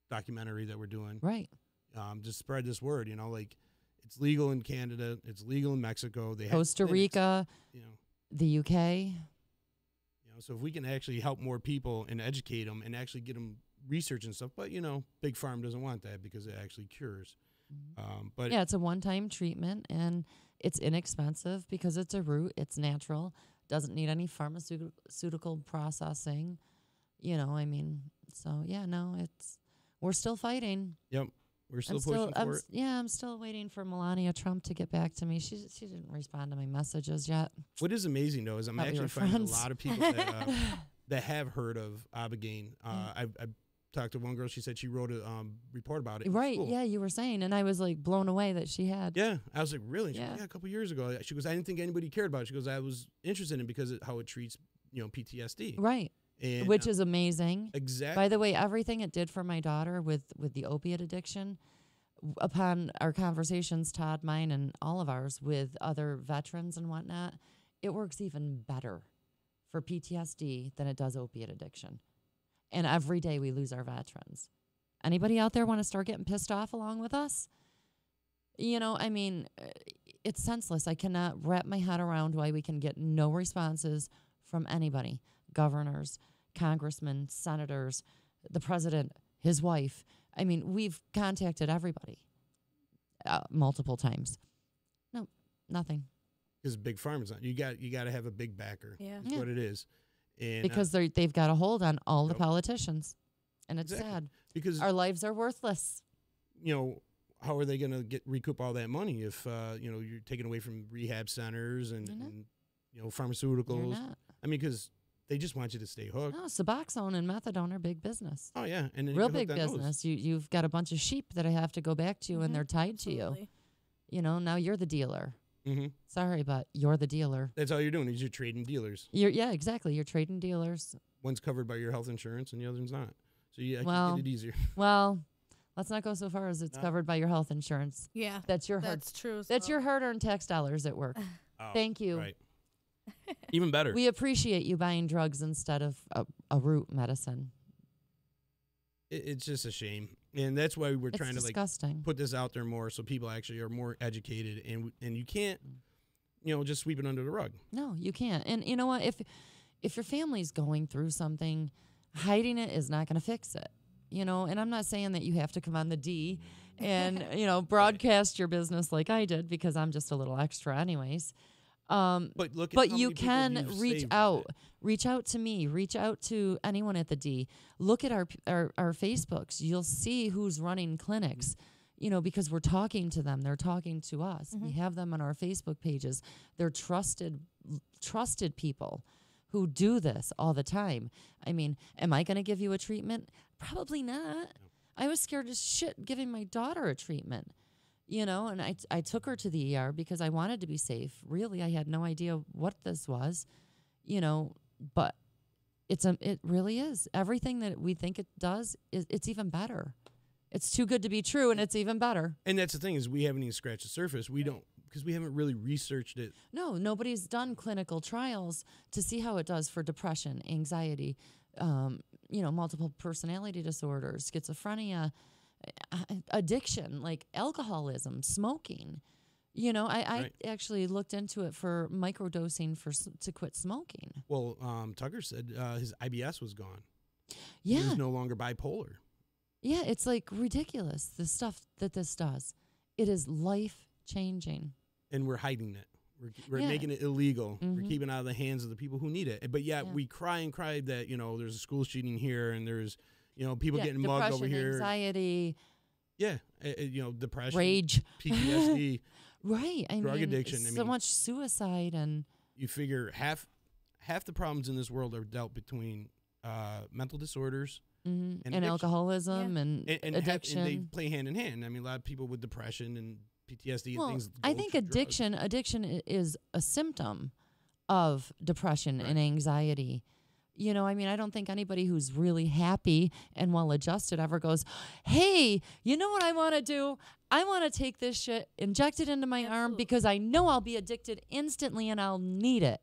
documentary that we're doing. Right. To spread this word. Like it's legal in Canada, it's legal in Mexico. They Costa Rica. The UK. So if we can actually help more people and educate them and actually get them research and stuff, but Big Pharma doesn't want that because it actually cures. But yeah, it's a one-time treatment and it's inexpensive because it's a root. It's natural. Doesn't need any pharmaceutical processing. So yeah, no, we're still fighting. Yep. We're still pushing for it. Yeah, I'm still waiting for Melania Trump to get back to me. She didn't respond to my messages yet. What is amazing, though, is I'm actually finding a lot of people that have heard of Abigail. I've talked to one girl. She said she wrote a report about it. Right, yeah, you were saying. And I was, like, blown away that she had. Yeah, I was like, really? She goes, a couple years ago. She goes, I didn't think anybody cared about it. She goes, I was interested in it because of how it treats, PTSD. Right. And, which is amazing. Exactly. By the way, everything it did for my daughter with the opiate addiction, upon our conversations, Todd, mine, and all of ours with other veterans and whatnot, it works even better for PTSD than it does opiate addiction. And every day we lose our veterans. Anybody out there want to start getting pissed off along with us? It's senseless. I cannot wrap my head around why we can get no responses from anybody. Governors, congressmen, senators, the president, his wife. We've contacted everybody multiple times. No, nothing. Because Big Pharma's on. You got to have a big backer. Yeah. That's what it is. And, because they've got a hold on all the politicians. And it's sad. Because our lives are worthless. How are they going to recoup all that money if, you're taking away from rehab centers and pharmaceuticals? You're not. Because they just want you to stay hooked. No, Suboxone and methadone are big business. Oh, yeah. And then real big business. You've got a bunch of sheep that I have to go back to, and they're tied to you. Now you're the dealer. Mm-hmm. Sorry, but you're the dealer. That's all you're doing is you're trading dealers. Yeah, exactly. You're trading dealers. One's covered by your health insurance and the other one's not. So you can get it easier. Well, let's not go so far as it's covered by your health insurance. Yeah. That's true. That's your hard-earned tax dollars at work. Oh, Thank you. Right. Even better. We appreciate you buying drugs instead of a root medicine. It's just a shame. And that's why we're trying disgusting. to put this out there more so people actually are more educated. And you can't, just sweep it under the rug. No, you can't. And you know what? If your family's going through something, hiding it is not going to fix it. And I'm not saying that you have to come on the D and, broadcast your business like I did because I'm just a little extra anyways. But look, at but how you many people can you've reach saved out. with it. Reach out to me. Reach out to anyone at the D. Look at our Facebooks. You'll see who's running clinics. You know, because we're talking to them. They're talking to us. We have them on our Facebook pages. They're trusted people who do this all the time. I mean, am I going to give you a treatment? Probably not. I was scared as shit giving my daughter a treatment. You know, and I took her to the ER because I wanted to be safe. Really, I had no idea what this was, you know, but it really is. Everything that we think it does, it's even better. It's too good to be true, and it's even better. And that's the thing is we haven't even scratched the surface. We don't, because we haven't really researched it. No, nobody's done clinical trials to see how it does for depression, anxiety, you know, multiple personality disorders, schizophrenia, addiction, like alcoholism, smoking. You know, I actually looked into it for microdosing to quit smoking. Well, Tucker said his IBS was gone. Yeah. He was no longer bipolar. Yeah, it's like ridiculous, the stuff that this does. It is life-changing. And we're hiding it. We're making it illegal. We're keeping it out of the hands of the people who need it. But yet we cry and cry that, you know, there's a school shooting here and there's, you know, people getting mugged over here. Anxiety. Yeah, you know, depression. Rage. PTSD. Right. Drug addiction. So much suicide. And you figure half the problems in this world are dealt between mental disorders and alcoholism and addiction. And they play hand in hand. I mean, a lot of people with depression and PTSD and things. I think addiction is a symptom of depression and anxiety. You know, I mean, I don't think anybody who's really happy and well-adjusted ever goes, hey, you know what I want to do? I want to take this shit, inject it into my arm because I know I'll be addicted instantly and I'll need it.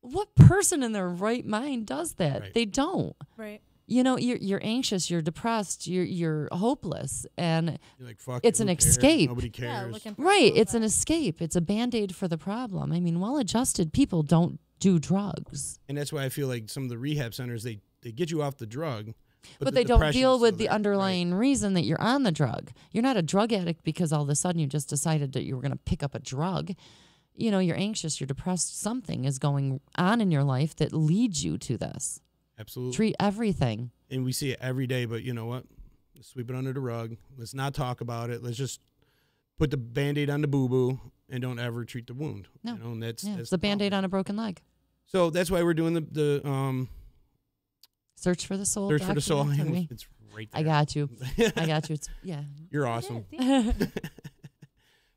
What person in their right mind does that? Right. They don't. Right. You know, you're anxious, you're depressed, you're hopeless, and you're like, fuck it's it, an cares? escape. Nobody cares. Yeah, right, it's an escape. It's a Band-Aid for the problem. I mean, well-adjusted people don't do drugs. And that's why I feel like some of the rehab centers, they get you off the drug, but they don't deal with the underlying reason that you're on the drug. You're not a drug addict because all of a sudden you just decided that you were going to pick up a drug. You know, you're anxious, you're depressed. Something is going on in your life that leads you to this. Absolutely. Treat everything. And we see it every day, but you know what? Let's sweep it under the rug. Let's not talk about it. Let's just put the Band-Aid on the boo-boo and don't ever treat the wound. No. You know, and that's the Band-Aid on a broken leg. So that's why we're doing the Search for the Soul. Search for the Soul. It's right there. I got you. It's, yeah. You're awesome.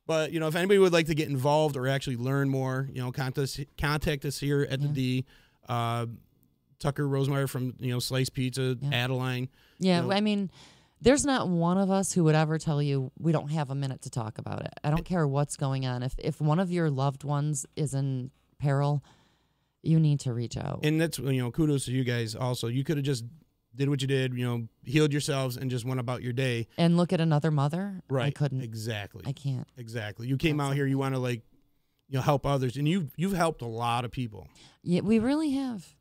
But, you know, if anybody would like to get involved or actually learn more, you know, contact us here at the D. Tucker Rosemeyer from, you know, Slice Pizza, Adeline. Yeah, you know. I mean, there's not one of us who would ever tell you we don't have a minute to talk about it. I don't care what's going on. If one of your loved ones is in peril, you need to reach out. And that's, you know, kudos to you guys also. You could have just did what you did, you know, healed yourselves and just went about your day. And look at another mother. Right. I couldn't. Exactly. I can't. Exactly. You came out here, you want to, like, you know, help others. And you've helped a lot of people. Yeah, we really have.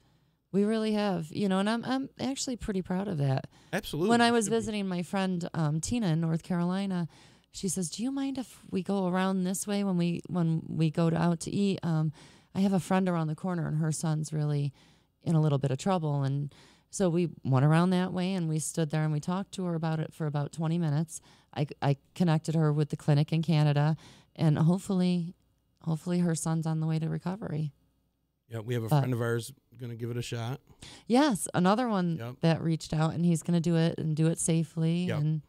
We really have. You know, and I'm actually pretty proud of that. Absolutely. When I was visiting my friend Tina in North Carolina, she says, do you mind if we go around this way when we go out to eat? I have a friend around the corner, and her son's really in a little bit of trouble. And so we went around that way, and we stood there, and we talked to her about it for about 20 minutes. I connected her with the clinic in Canada, and hopefully her son's on the way to recovery. Yeah, we have a friend of ours going to give it a shot. Yes, another one that reached out, and he's going to do it and do it safely. Yep. And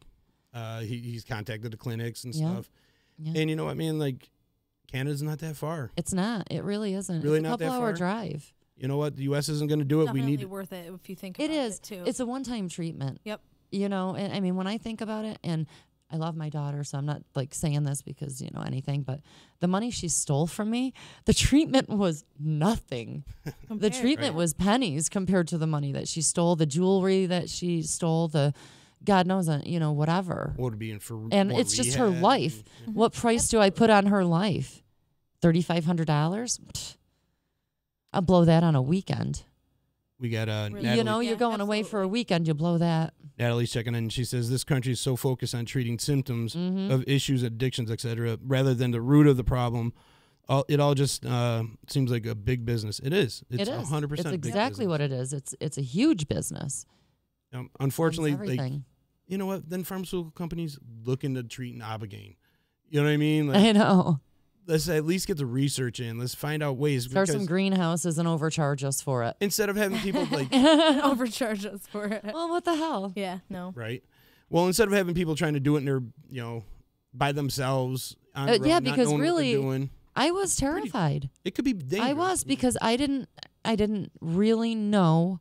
he's contacted the clinics and Yeah. stuff. Yeah. And you know what I mean? Like, Canada's not that far. It's not. It really isn't. Really it's not a that couple-hour far? drive. You know what? The U.S. isn't going to do it. Definitely we need worth it if you think about It is. too. It's a one-time treatment. Yep. You know, and I mean, when I think about it, and I love my daughter, so I'm not like saying this because, you know, anything, but the money she stole from me, the treatment was nothing. The treatment was pennies compared to the money that she stole, the jewelry that she stole, the God knows, you know, whatever. What would be in for And more it's just her rehab life. and- What price do I put on her life? $3,500? I'll blow that on a weekend. We got You know, you're going away for a weekend, you blow that. Natalie's checking in. She says this country is so focused on treating symptoms Mm-hmm. of issues, addictions, etc., rather than the root of the problem. it all just seems like a big business. It is. It's 100%. It's exactly what it is. It's a huge business. Unfortunately, like, you know what? Then pharmaceutical companies look into treating Ibogaine. You know what I mean? Like, I know. Let's at least get the research in. Let's find out ways. Start some greenhouses and overcharge us for it. Instead of having people like overcharge us for it. Well, what the hell? Yeah, no. Right. Well, instead of having people trying to do it in their, by themselves. On their Yeah, own, because not knowing really, what they're doing. I was terrified. It could be dangerous. I was, because I didn't really know.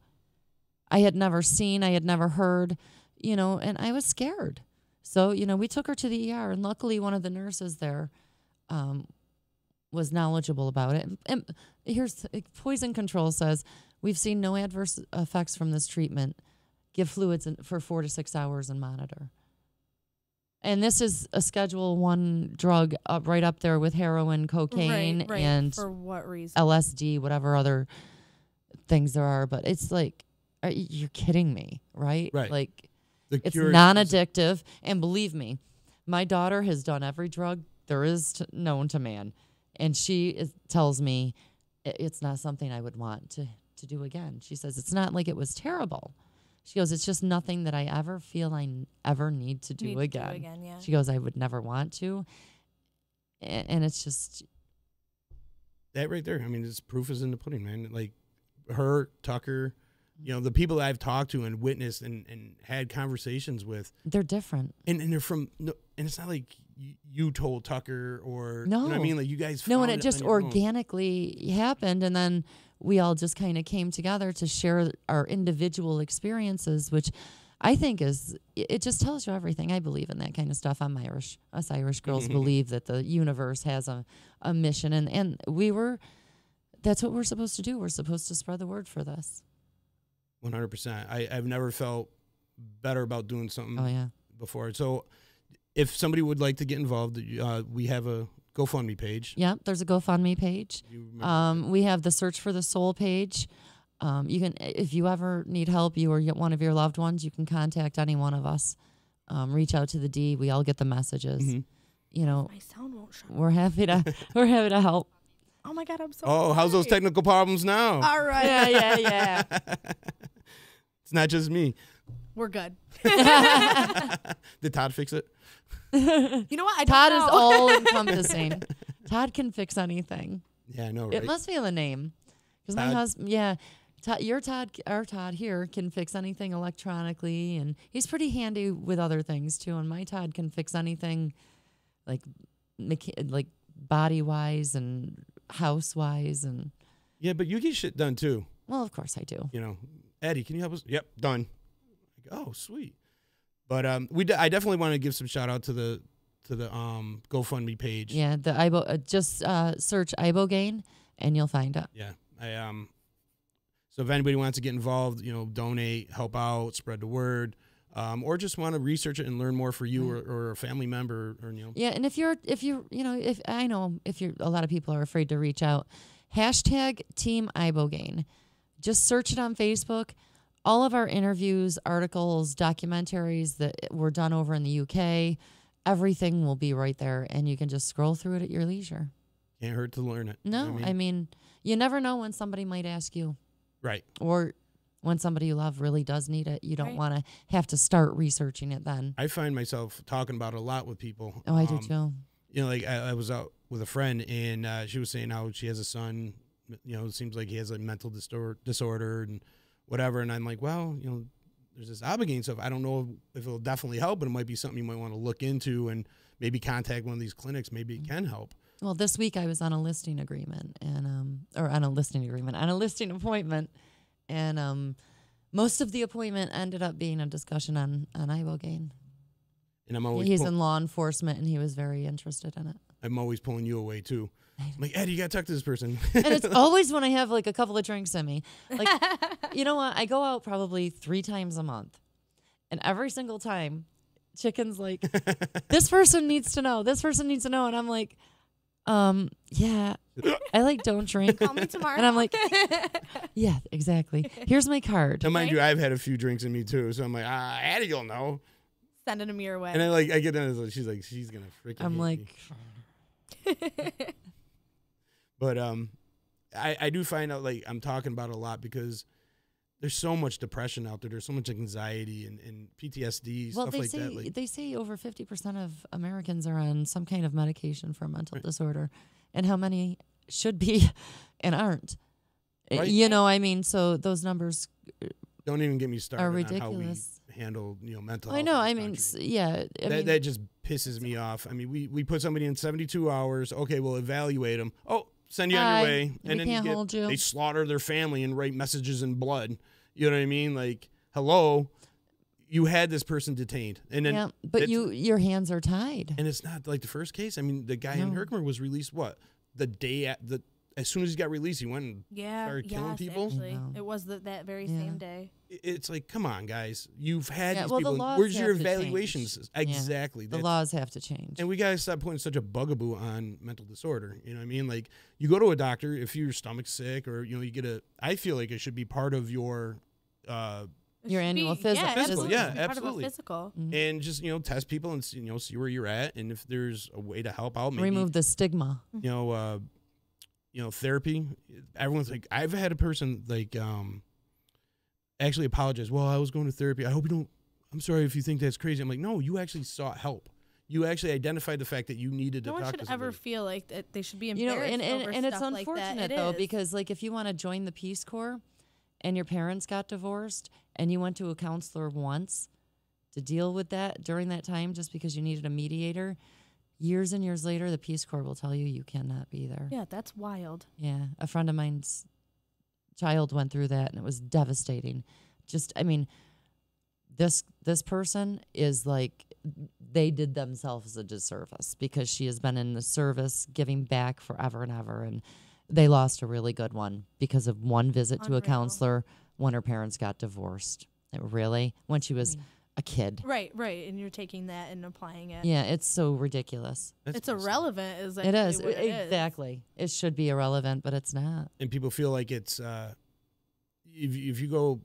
I had never seen. I had never heard. And I was scared. So we took her to the ER, and luckily one of the nurses there was knowledgeable about it. And here's Poison Control says, we've seen no adverse effects from this treatment. Give fluids for 4 to 6 hours and monitor. And this is a Schedule 1 drug right up there with heroin, cocaine, right. and for what reason? LSD, whatever other things there are. But it's like, you're kidding me, right? Right. Like, it's cure non-addictive. And believe me, my daughter has done every drug there is known to man. And she tells me it's not something I would want to do again. She says, it's not like it was terrible. She goes, it's just nothing that I ever feel I ever need to do again. Yeah. She goes, I would never want to. And it's just... That right there. I mean, this proof is in the pudding, man. Like, her, Tucker, the people that I've talked to and witnessed and had conversations with. They're different. And they're from... and it's not like you told Tucker or... No. You know what I mean? Like, you guys found No, and it just on your own. organically happened. And then we all just kind of came together to share our individual experiences, which I think it just tells you everything. I believe in that kind of stuff. I'm Irish. Us Irish girls believe that the universe has a mission. And that's what we're supposed to do. We're supposed to spread the word for this. 100%. I've never felt better about doing something before. So if somebody would like to get involved, we have a GoFundMe page. Yeah, there's a GoFundMe page. We have the Search for the Soul page. You can, if you ever need help, you or one of your loved ones, you can contact any one of us. Reach out to the D. We all get the messages. My sound won't shut. We're happy to help. Oh my God, I'm so. Oh, how's those technical problems now? All right. Yeah. It's not just me. We're good. Did Todd fix it? You know what? Todd is all encompassing. Todd can fix anything. Yeah, I know, right? It must be the name. Because my husband, our Todd here can fix anything electronically, and he's pretty handy with other things too. And my Todd can fix anything like body-wise and house-wise. And yeah, but you get shit done too. Well, of course I do. Eddie, can you help us? Yep, done. Oh, sweet. But I definitely want to give some shout out to the GoFundMe page. Yeah, the just search Ibogaine and you'll find it. Yeah, so if anybody wants to get involved, donate, help out, spread the word, or just want to research it and learn more for you or a family member or Yeah, and if you're a lot of people are afraid to reach out, hashtag Team Ibogaine. Just search it on Facebook. All of our interviews, articles, documentaries that were done over in the UK, everything will be right there, and you can just scroll through it at your leisure. Can't hurt to learn it. No, you know what I mean, you never know when somebody might ask you. Right. Or when somebody you love really does need it. You don't want to have to start researching it then. I find myself talking about it a lot with people. Oh, I do too. Like I was out with a friend, and she was saying how she has a son. It seems like he has a mental disorder and whatever. And I'm like, well, there's this Ibogaine stuff. I don't know if it'll definitely help, but it might be something you might want to look into and maybe contact one of these clinics. Maybe it can help. Well, this week I was on a listing agreement on a listing appointment. And most of the appointment ended up being a discussion on Ibogaine. And he's in law enforcement, and he was very interested in it. I'm always pulling you away too. I'm like, Eddie, you got to talk to this person. And it's always when I have like a couple of drinks in me. Like, you know what? I go out probably 3 times a month. And every single time, Chicken's like, this person needs to know. This person needs to know. And I'm like, yeah, I don't drink. Call me tomorrow. And I'm like, yeah, exactly. Here's my card. Now, mind you, I've had a few drinks in me too. So I'm like, Addie, you'll know. Sending him your way. And I get in, she's like, she's going to freaking I'm like, But I do find out, like, I'm talking about it a lot because there's so much depression out there. There's so much anxiety and PTSD, stuff like that. Like, they say over 50% of Americans are on some kind of medication for a mental disorder, and how many should be and aren't. Right. You know, I mean, so those numbers don't even get me started are on ridiculous. how we handle, mental health. I know. in I this mean, country. yeah. That just pisses me off. I mean, we put somebody in 72 hours. Okay, we'll evaluate them. Oh, send you on your way. And then can't hold you. They slaughter their family and write messages in blood. You know what I mean? Like, hello, you had this person detained. And then but your hands are tied. And it's not like the first case. I mean, the guy in Herkimer was released, the day as soon as he got released, he went and started killing people. Actually, it was that very same day. It's like, come on, guys. You've had these the people. laws Where's your have to evaluations? change. Exactly. The laws have to change. And we got to stop putting such a bugaboo on mental disorder. You know what I mean? Like, you go to a doctor if your stomach's sick or, you get I feel like it should be part of your annual physical. Yeah, Part of absolutely. a physical. And just, test people and, see where you're at. And if there's a way to help out, maybe. Remove the stigma. Therapy. Everyone's like, I've had a person like actually apologize. Well, I was going to therapy. I hope you don't. I'm sorry if you think that's crazy. I'm like, no, you actually sought help. You actually identified the fact that you needed to talk to somebody. No one should ever feel like that they should be embarrassed over and it's stuff like unfortunate that. though, because like if you want to join the Peace Corps and your parents got divorced and you went to a counselor once to deal with that during that time just because you needed a mediator, years and years later, the Peace Corps will tell you you cannot be there. Yeah, that's wild. Yeah, a friend of mine's child went through that, and it was devastating. This person is like, they did themselves a disservice because she has been in the service giving back forever and ever, and they lost a really good one because of one visit to a counselor when her parents got divorced. When she was a kid. Right, and you're taking that and applying it. Yeah, it's so ridiculous. It's irrelevant. It is. Exactly. It should be irrelevant, but it's not. And people feel like it's, if you go,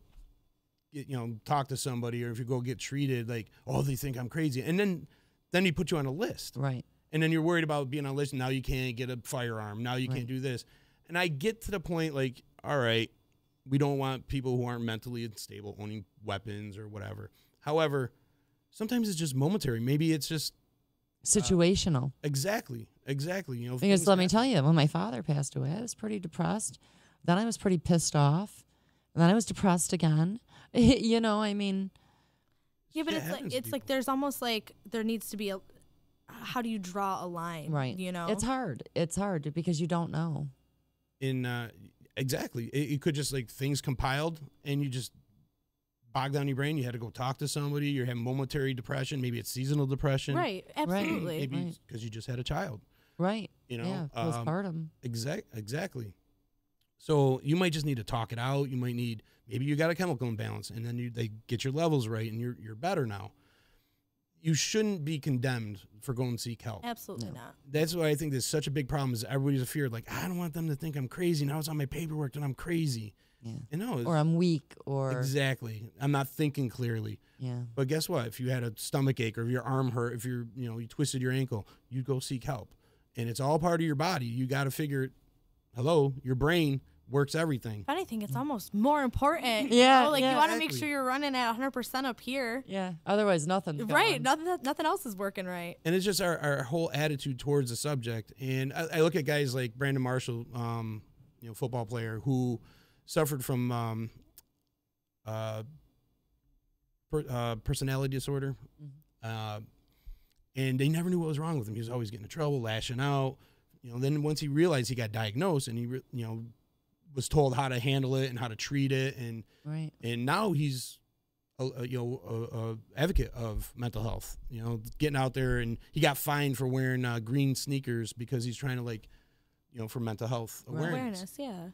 talk to somebody or if you go get treated, like, oh, they think I'm crazy. And then he put you on a list. Right. And then you're worried about being on a list. Now you can't get a firearm. Now you can't do this. And I get to the point, like, all right, we don't want people who aren't mentally unstable owning weapons or whatever. However, sometimes it's just momentary. Maybe it's just situational. Exactly. Because let me tell you, when my father passed away, I was pretty depressed. Then I was pretty pissed off. And then I was depressed again. Yeah, but it's like there's almost like there needs to be a. How do you draw a line? Right. It's hard. It's hard because you don't know. Exactly. It could just like things compiled and you just bog down your brain. You had to go talk to somebody. You're having momentary depression. Maybe it's seasonal depression. Right. Absolutely. Maybe because you just had a child. Right. Yeah. Postpartum. Exactly. So you might just need to talk it out. Maybe you got a chemical imbalance and then they get your levels right and you're better now. You shouldn't be condemned for going to seek help. Absolutely not. That's why I think there's such a big problem is everybody's afraid, like, I don't want them to think I'm crazy. Now it's on my paperwork that I'm crazy. Yeah. Or I'm weak or. Exactly. I'm not thinking clearly. Yeah. But guess what? If you had a stomach ache or if your arm hurt, if you twisted your ankle, you go seek help. And it's all part of your body. You got to figure, your brain works everything. Funny thing, it's almost more important. Yeah. You want to make sure you're running at 100% up here. Yeah. Otherwise, nothing's right. going. Nothing else is working right. And it's just our whole attitude towards the subject. And I look at guys like Brandon Marshall, football player who suffered from personality disorder. Mm-hmm. And they never knew what was wrong with him. He was always getting in trouble, lashing out. Then once he realized he got diagnosed and he was told how to handle it and how to treat it, and now he's a advocate of mental health. Getting out there, and he got fined for wearing green sneakers because he's trying to for mental health awareness. Yeah.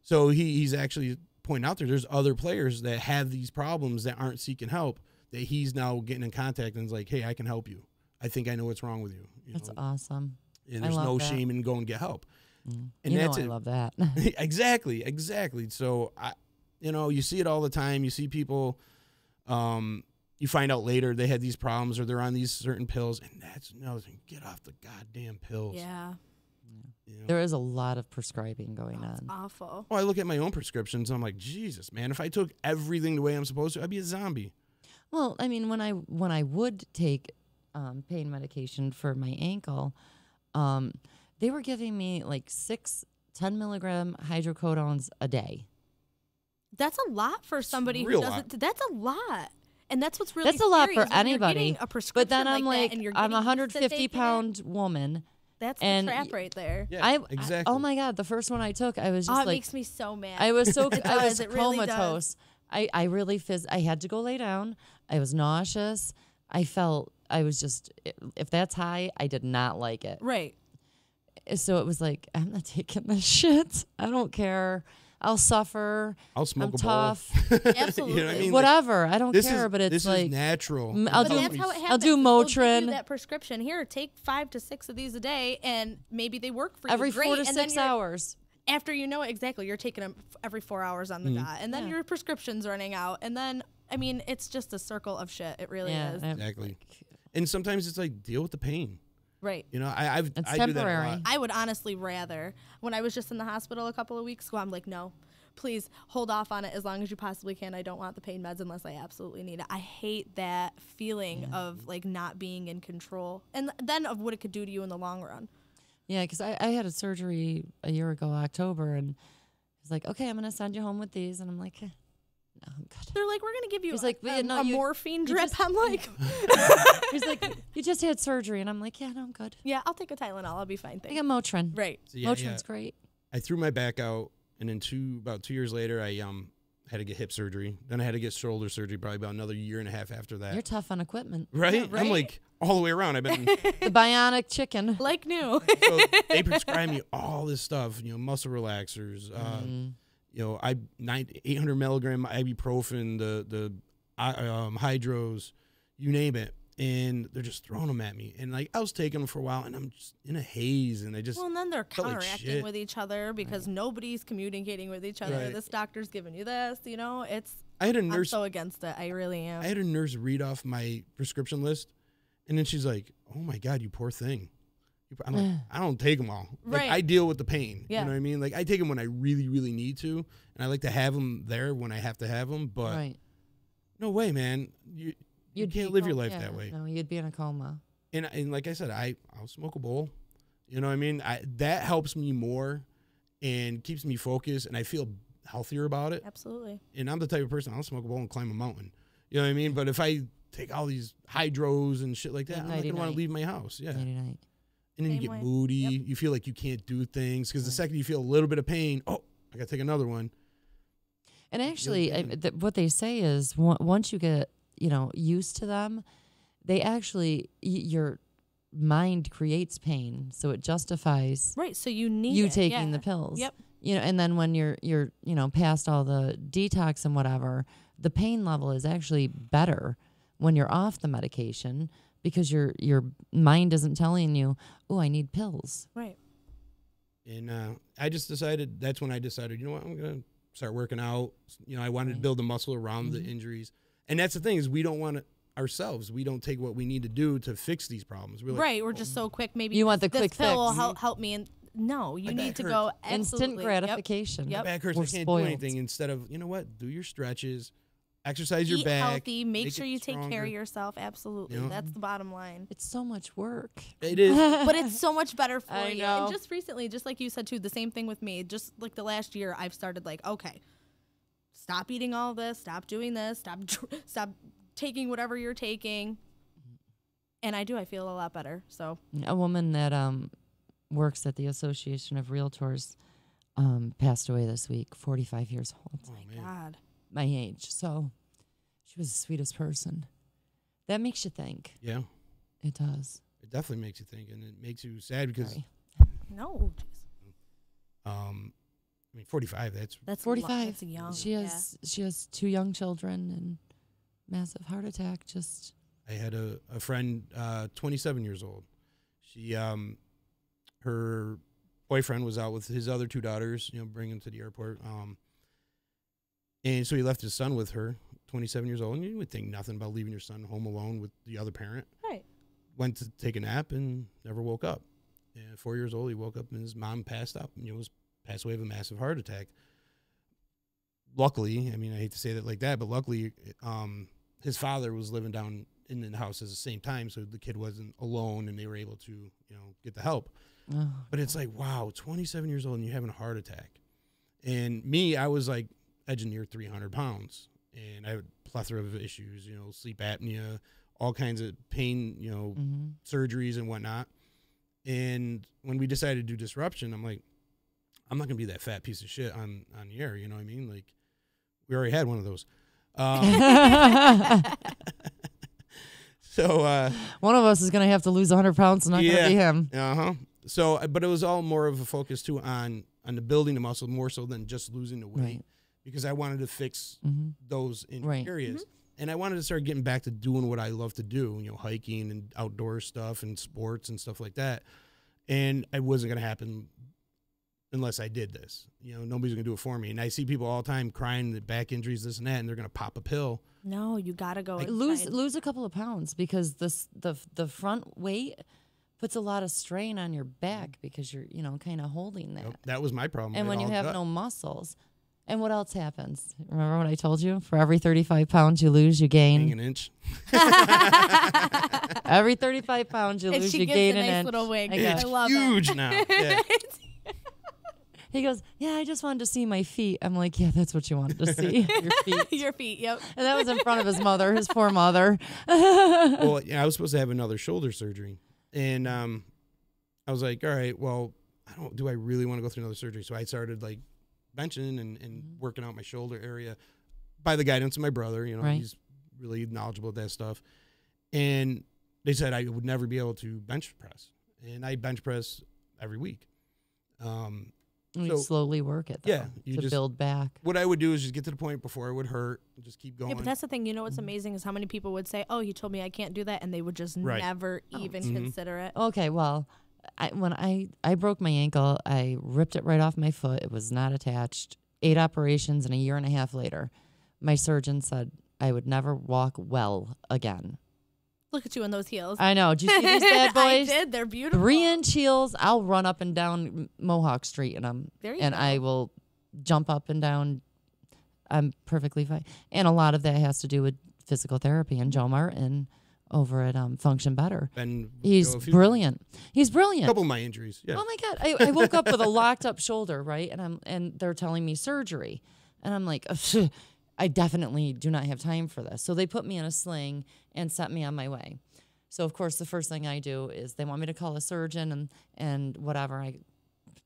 So he's actually pointing out there's other players that have these problems that aren't seeking help, that he's now getting in contact and is like, hey, I can help you. I think I know what's wrong with you. That's awesome. And there's no shame in going and get help. Mm. And I love that. Exactly. So you see it all the time. You see people, you find out later they had these problems or they're on these certain pills, and that's another thing. Get off the goddamn pills. Yeah. There is a lot of prescribing going on. Awful. Well, I look at my own prescriptions and I'm like, Jesus, man, if I took everything the way I'm supposed to, I'd be a zombie. Well, I mean, when I would take pain medication for my ankle, they were giving me like 6 10-milligram hydrocodones a day. That's a lot for somebody who doesn't. That's a lot. And that's what's really That's a lot scary for is when anybody. You're getting a prescription but then I'm like that and you're I'm a getting used to taking 150-pound woman. That's and the trap right there. Yeah, exactly. Oh my God, the first one I took, I was just it like, makes me so mad. I was so It I does, was it really comatose. I really I had to go lay down. I was nauseous. I felt I was just, if that's high, I did not like it. Right. So it was like, I'm not taking this shit. I don't care. I'll suffer. I'll smoke I'm a tough. Absolutely. You know what I mean? Whatever. I don't care. Is, But it's this like is natural. I'll But do. that's how it happens. I'll do is they'll give Motrin. you that prescription. Here, take 5 to 6 of these a day, and maybe they work for you. Every Great. 4 to and then 6 you're- hours. After you know it exactly, you're taking them every 4 hours on the dot, and then your prescription's running out, and then I mean, it's just a circle of shit. It really is. Exactly. And sometimes it's like deal with the pain. Right. You know, I do that a lot. I would honestly rather, when I was just in the hospital a couple of weeks ago, I'm like, no, please hold off on it as long as you possibly can. I don't want the pain meds unless I absolutely need it. I hate that feeling of like not being in control, and then of what it could do to you in the long run. Yeah, because I had a surgery a year ago, October, and he's like, okay, I'm going to send you home with these. And I'm like, no, I'm good. They're like, we're going to give you He's like, a morphine drip. I'm like, he's like, you just had surgery. And I'm like, yeah, no, I'm good. yeah, I'll take a Tylenol. I'll be fine. I got Motrin. Right. So, yeah, Motrin's great. I threw my back out, and then about 2 years later, I had to get hip surgery. Then I had to get shoulder surgery probably about another year and a half after that. You're tough on equipment. Right? Yeah, right? I'm like all the way around. I've been The bionic chicken. Like new. so they prescribe me all this stuff, muscle relaxers, 800 milligram ibuprofen, the hydros, you name it. And they're just throwing them at me. And like I was taking them for a while, and I'm just in a haze, and I just Well, and then they're felt like counteracting shit. with each other because nobody's communicating with each other. Right. This doctor's giving you this, it's I had a I'm nurse. so against it. I really am. I had a nurse read off my prescription list, and then she's like, "Oh my God, you poor thing." I'm like, I don't take them all. Like, Right. I deal with the pain. Yeah. You know what I mean? Like I take them when I really, really need to, and I like to have them there when I have to have them. But Right. no way, man. You can't live your life that way. No, you'd be in a coma. And like I said, I'll smoke a bowl. You know what I mean? That helps me more and keeps me focused, and I feel healthier about it. Absolutely. And I'm the type of person, I'll smoke a bowl and climb a mountain. You know what I mean? But if I take all these hydros and shit like that, I'm not going to want to leave my house. Yeah. Night-night. And then you Same get way. moody. Yep. You feel like you can't do things because the second you feel a little bit of pain, I got to take another one. And actually, what they say is once you get, used to them, they actually, your mind creates pain. So it justifies Right. So you need you it. taking Yeah. the pills. Yep. And then when you're past all the detox and whatever, the pain level is actually better when you're off the medication because your mind isn't telling you, oh, I need pills. Right. And that's when I decided, you know what, I'm going to start working out. I wanted to build the muscle around the injuries. And that's the thing is we don't want to ourselves. We don't take what we need to do to fix these problems. We're like, Right. We're just so quick. Maybe You want the this quick pill will fix. help me. And no, you My need back to hurts. go Instant absolutely. gratification. Yep. my back hurts. We're I can't spoiled. do anything. Instead of, you know what, do your stretches, exercise your Eat back. healthy. Make sure it you take care stronger. of yourself. Absolutely. Yeah. That's the bottom line. It's so much work. It is. But it's so much better for I you. know. And just recently, just like you said too, the same thing with me. Just like the last year, I've started like, okay, stop eating all this. Stop doing this. Stop taking whatever you're taking. And I feel a lot better. So A woman that works at the Association of Realtors passed away this week, 45 years old. Oh, man. God. My age. So she was the sweetest person. That makes you think. Yeah. It does. It definitely makes you think, and it makes you sad because, Sorry. No. Jeez. 45. That's 45. That's young. She has 2 young children and massive heart attack. Just I had a friend, 27 years old. She, her boyfriend was out with his other 2 daughters, bringing them to the airport. And so he left his son with her, 27 years old. And you would think nothing about leaving your son home alone with the other parent. Right. Went to take a nap and never woke up. And 4 years old, he woke up and his mom passed away of a massive heart attack. Luckily, I mean, I hate to say that like that, but luckily, his father was living down in the house at the same time, so the kid wasn't alone, and they were able to, get the help. Oh, but it's like, wow, 27 years old and you're having a heart attack. And me, I was like edging near 300 pounds, and I had a plethora of issues, sleep apnea, all kinds of pain, surgeries and whatnot. And when we decided to do disruption, I'm like, I'm not gonna be that fat piece of shit on the air. You know what I mean? Like, we already had one of those. So one of us is going to have to lose 100 pounds. It's not going to be him. So, but it was all more of a focus too on the building the muscle more so than just losing the weight, because I wanted to fix those areas, and I wanted to start getting back to doing what I love to do, hiking and outdoor stuff and sports and stuff like that. And it wasn't going to happen unless I did this. Nobody's going to do it for me. And I see people all the time crying that back injuries, this and that, and they're going to pop a pill. No, you got to go. Lose a couple of pounds, because the front weight puts a lot of strain on your back because you're, kind of holding that. That was my problem. And when you have no muscles. And what else happens? Remember what I told you? For every 35 pounds you lose, you gain an inch. Every 35 pounds you lose, you gain an inch. Nice little wig. It's I love huge it. now. Yeah. He goes, yeah, I just wanted to see my feet. I'm like, yeah, that's what you wanted to see. Your feet. Your feet, yep. And that was in front of his mother, his poor mother. Well, I was supposed to have another shoulder surgery. And I was like, all right, well, do I really want to go through another surgery? So I started like benching and working out my shoulder area by the guidance of my brother. He's really knowledgeable of that stuff. And they said I would never be able to bench press. And I bench press every week. You slowly work it, though, to build back. What I would do is just get to the point before it would hurt, and just keep going. Yeah, but that's the thing. What's amazing is how many people would say, "Oh, he told me I can't do that," and they would just never even consider it. Okay, well, when I broke my ankle, I ripped it right off my foot. It was not attached. 8 operations, and a year and a half later, my surgeon said I would never walk well again. Look at you in those heels. I know. Did you see these bad boys? I did. They're beautiful. 3-inch heels. I'll run up and down Mohawk Street in them. I will jump up and down. I'm perfectly fine. And a lot of that has to do with physical therapy. And Joe Martin over at Function Better. He's brilliant. He's brilliant. A couple of my injuries. Yeah. Oh my God. I woke up with a locked up shoulder, right? And they're telling me surgery. And I'm like, I definitely do not have time for this. So they put me in a sling and sent me on my way. So, of course, the first thing I do is they want me to call a surgeon and whatever.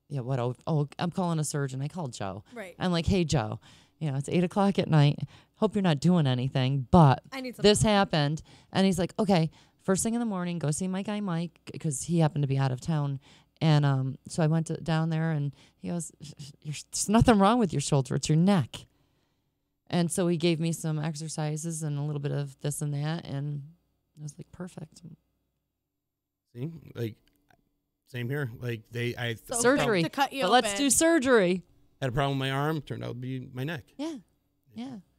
I'm calling a surgeon. I called Joe. Right. I'm like, hey, Joe, it's 8 o'clock at night. Hope you're not doing anything, but this happened. And he's like, okay, first thing in the morning, go see my guy Mike, because he happened to be out of town. And so I went down there, and he goes, there's nothing wrong with your shoulder. It's your neck. And so he gave me some exercises and a little bit of this and that, and I was like, perfect. See, like, same here. Like surgery. To cut you but let's do surgery. Had a problem with my arm. Turned out to be my neck. Yeah.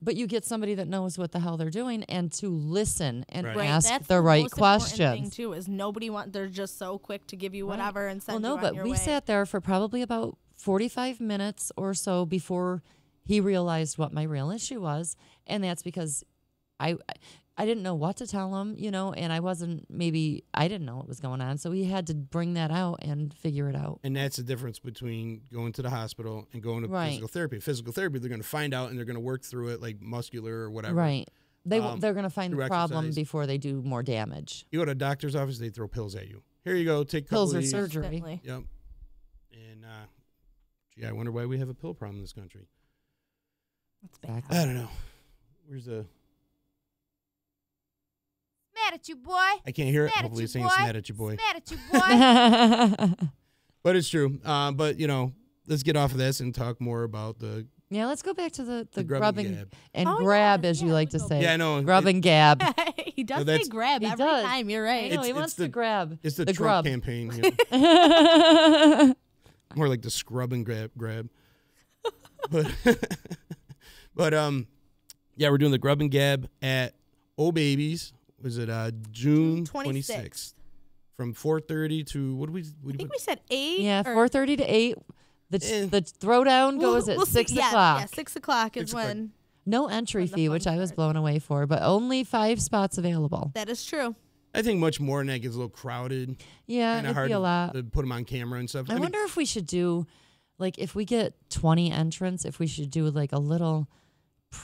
But you get somebody that knows what the hell they're doing and to listen and ask That's the right questions. Thing too is they're just so quick to give you whatever and send you on your way. Well, no, but we sat there for probably about 45 minutes or so before he realized what my real issue was, and that's because I didn't know what to tell him, and I didn't know what was going on, so he had to bring that out and figure it out. And that's the difference between going to the hospital and going to physical therapy. Physical therapy, they're going to find out and they're going to work through it, like muscular or whatever. Right. They're going to find the problem before they do more damage. You go to a doctor's office, they throw pills at you. Here you go, take a couple pills of or these. surgery. Yep. And I wonder why we have a pill problem in this country. That's bad. I don't know. Where's the... Mad at you, boy. I can't hear it. Mad Hopefully at it's you, saying boy. mad at you, boy. Mad at you, boy. But it's true. But, let's get off of this and talk more about the... Yeah, let's go back to the grub and grab, as you like to say. Yeah, I know. Grub and gab. He does say grab every time. You're right. I know, he wants to grab. It's the Trump grub campaign. More like the scrub and grab. But we're doing the Grub and Gab at Oh Babies. Was it June 26th? from 4:30 to what do we? I think we said 8. Yeah, 4:30 to 8. The throwdown goes at 6 o'clock. Yeah, 6 o'clock is when. No entry fee, which I was blown away for, but only 5 spots available. That is true. I think much more than that gets a little crowded. Yeah, Kinda it'd hard be a lot. to put them on camera and stuff. I wonder if we should do, like, if we get 20 entrants, if we should do like a little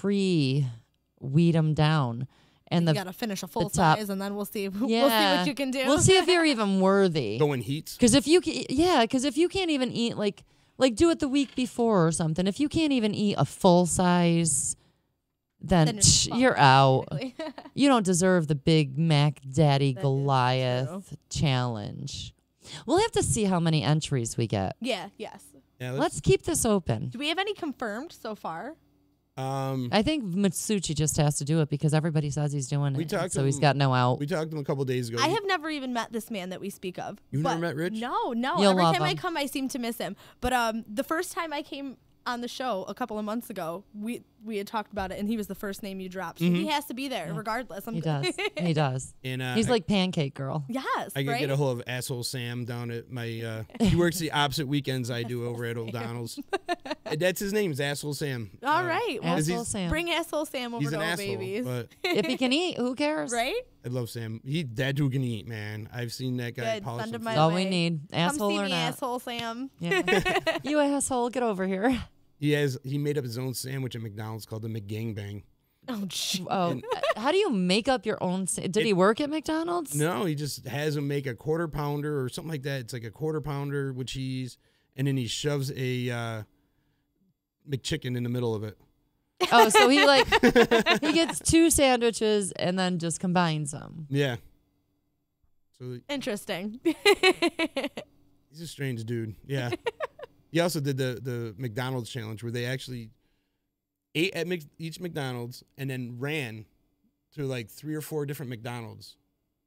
weed them down. And you got to finish a full size, and then we'll see. We'll see what you can do. We'll see if you're even worthy. Go in heats. Because if you can't even eat like do it the week before or something. If you can't even eat a full size, then you're out. You don't deserve the Big Mac Daddy Goliath challenge. We'll have to see how many entries we get. Yeah. Yes. Yeah, let's keep this open. Do we have any confirmed so far? I think Mitsuchi just has to do it because everybody says he's doing it, so he's got no out. We talked to him a couple days ago. I have never even met this man that we speak of. You've never met Rich? No. You'll Every love time I him. come, I seem to miss him. But the first time I came on the show a couple of months ago, we had talked about it, and he was the first name you dropped. So he has to be there regardless. He does. He does. And, he's like Pancake Girl. Yes, I could get a hold of Asshole Sam down at my. He works the opposite weekends I do over at O'Donnell's. That's his name, is Asshole Sam. All right. Well, Asshole Sam. Bring Asshole Sam over He's to an Old asshole, Babies. but If he can eat, who cares? Right? I love Sam. That dude can eat, man. I've seen that guy Good. polish Send him some my food. All way. we need. Asshole Come see or me, not. Asshole Sam. Yeah. You asshole, get over here. He made up his own sandwich at McDonald's called the McGangbang. Oh, gee. Oh, how do you make up your own? Did he work at McDonald's? No, he just has him make a quarter pounder or something like that. It's like a quarter pounder with cheese, and then he shoves a McChicken in the middle of it. Oh, so he he gets 2 sandwiches and then just combines them. Yeah. So Interesting. he's a strange dude. Yeah. He also did the McDonald's challenge where they actually ate at each McDonald's and then ran to like 3 or 4 different McDonald's.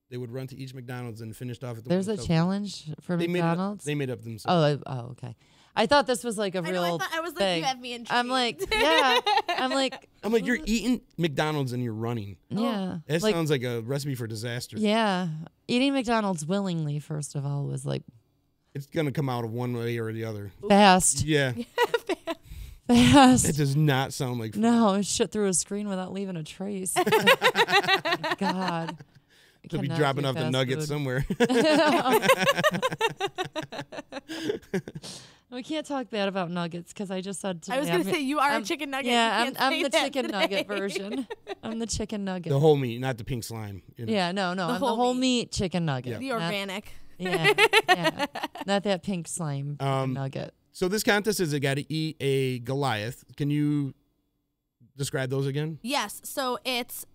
They would run to each McDonald's and finished off at the There's a hotel. challenge for McDonald's? They made up themselves. Oh, okay. I thought this was like a real I was like, thing. you have me intrigued. I'm like, yeah. I'm like, you're eating McDonald's and you're running. yeah. That sounds like a recipe for disaster. Yeah. Eating McDonald's willingly, first of all, was like It's going to come out of one way or the other. fast. Yeah. Fast. It does not sound like fun. No, it shit through a screen without leaving a trace. God. They'll be Cannot dropping do off the fast nuggets food. somewhere. We can't talk bad about nuggets because I just said today. I was going to say, you are a chicken nugget. Yeah, You can't I'm say the that chicken today. nugget version. I'm the chicken nugget. The whole meat, not the pink slime. You know. Yeah, no. I'm the whole meat chicken nugget. The organic. Yeah. Not that pink slime chicken nugget. So this contest is a got to eat a Goliath. Can you describe those again? Yes. So it's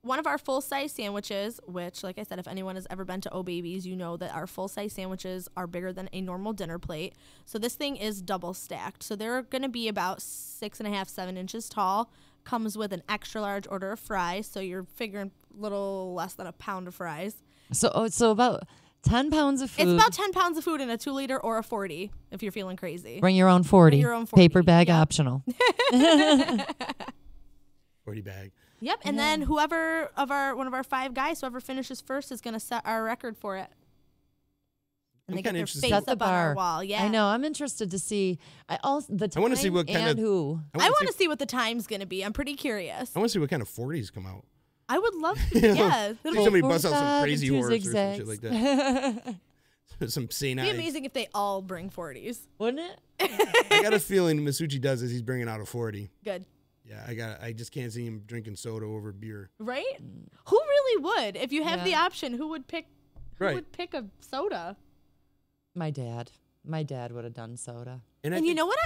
one of our full-size sandwiches, which, like I said, if anyone has ever been to Oh Babies, you know that our full-size sandwiches are bigger than a normal dinner plate. So this thing is double stacked. So they're going to be about 6.5, 7 inches tall. Comes with an extra large order of fries. So you're figuring a little less than a pound of fries. So about 10 pounds of food. It's about 10 pounds of food in a 2-liter or a 40 if you're feeling crazy. Bring your own 40. Bring your own 40. Paper bag Yep. optional. 40 bag. Yep, and then one of our 5 guys, whoever finishes first, is going to set our record for it. And they get their face Set the up on our bar. wall. Yeah, I know. I'm interested to see. I want to see what kind and of who. I want to see what the time's going to be. I'm pretty curious. I want to see what kind of 40s come out. I would love to. Yeah, Like somebody busts out some 45 crazy and 2 horse or some shit zigzags. like that. Some senile. It'd be amazing if they all bring 40s. Wouldn't it? I got a feeling Masucci does is he's bringing out a 40. Good. Yeah, I just can't see him drinking soda over beer. Right? Who really would? If you have Yeah. the option, who would pick? Who Right. would pick a soda? My dad. My dad would have done soda. And you know what?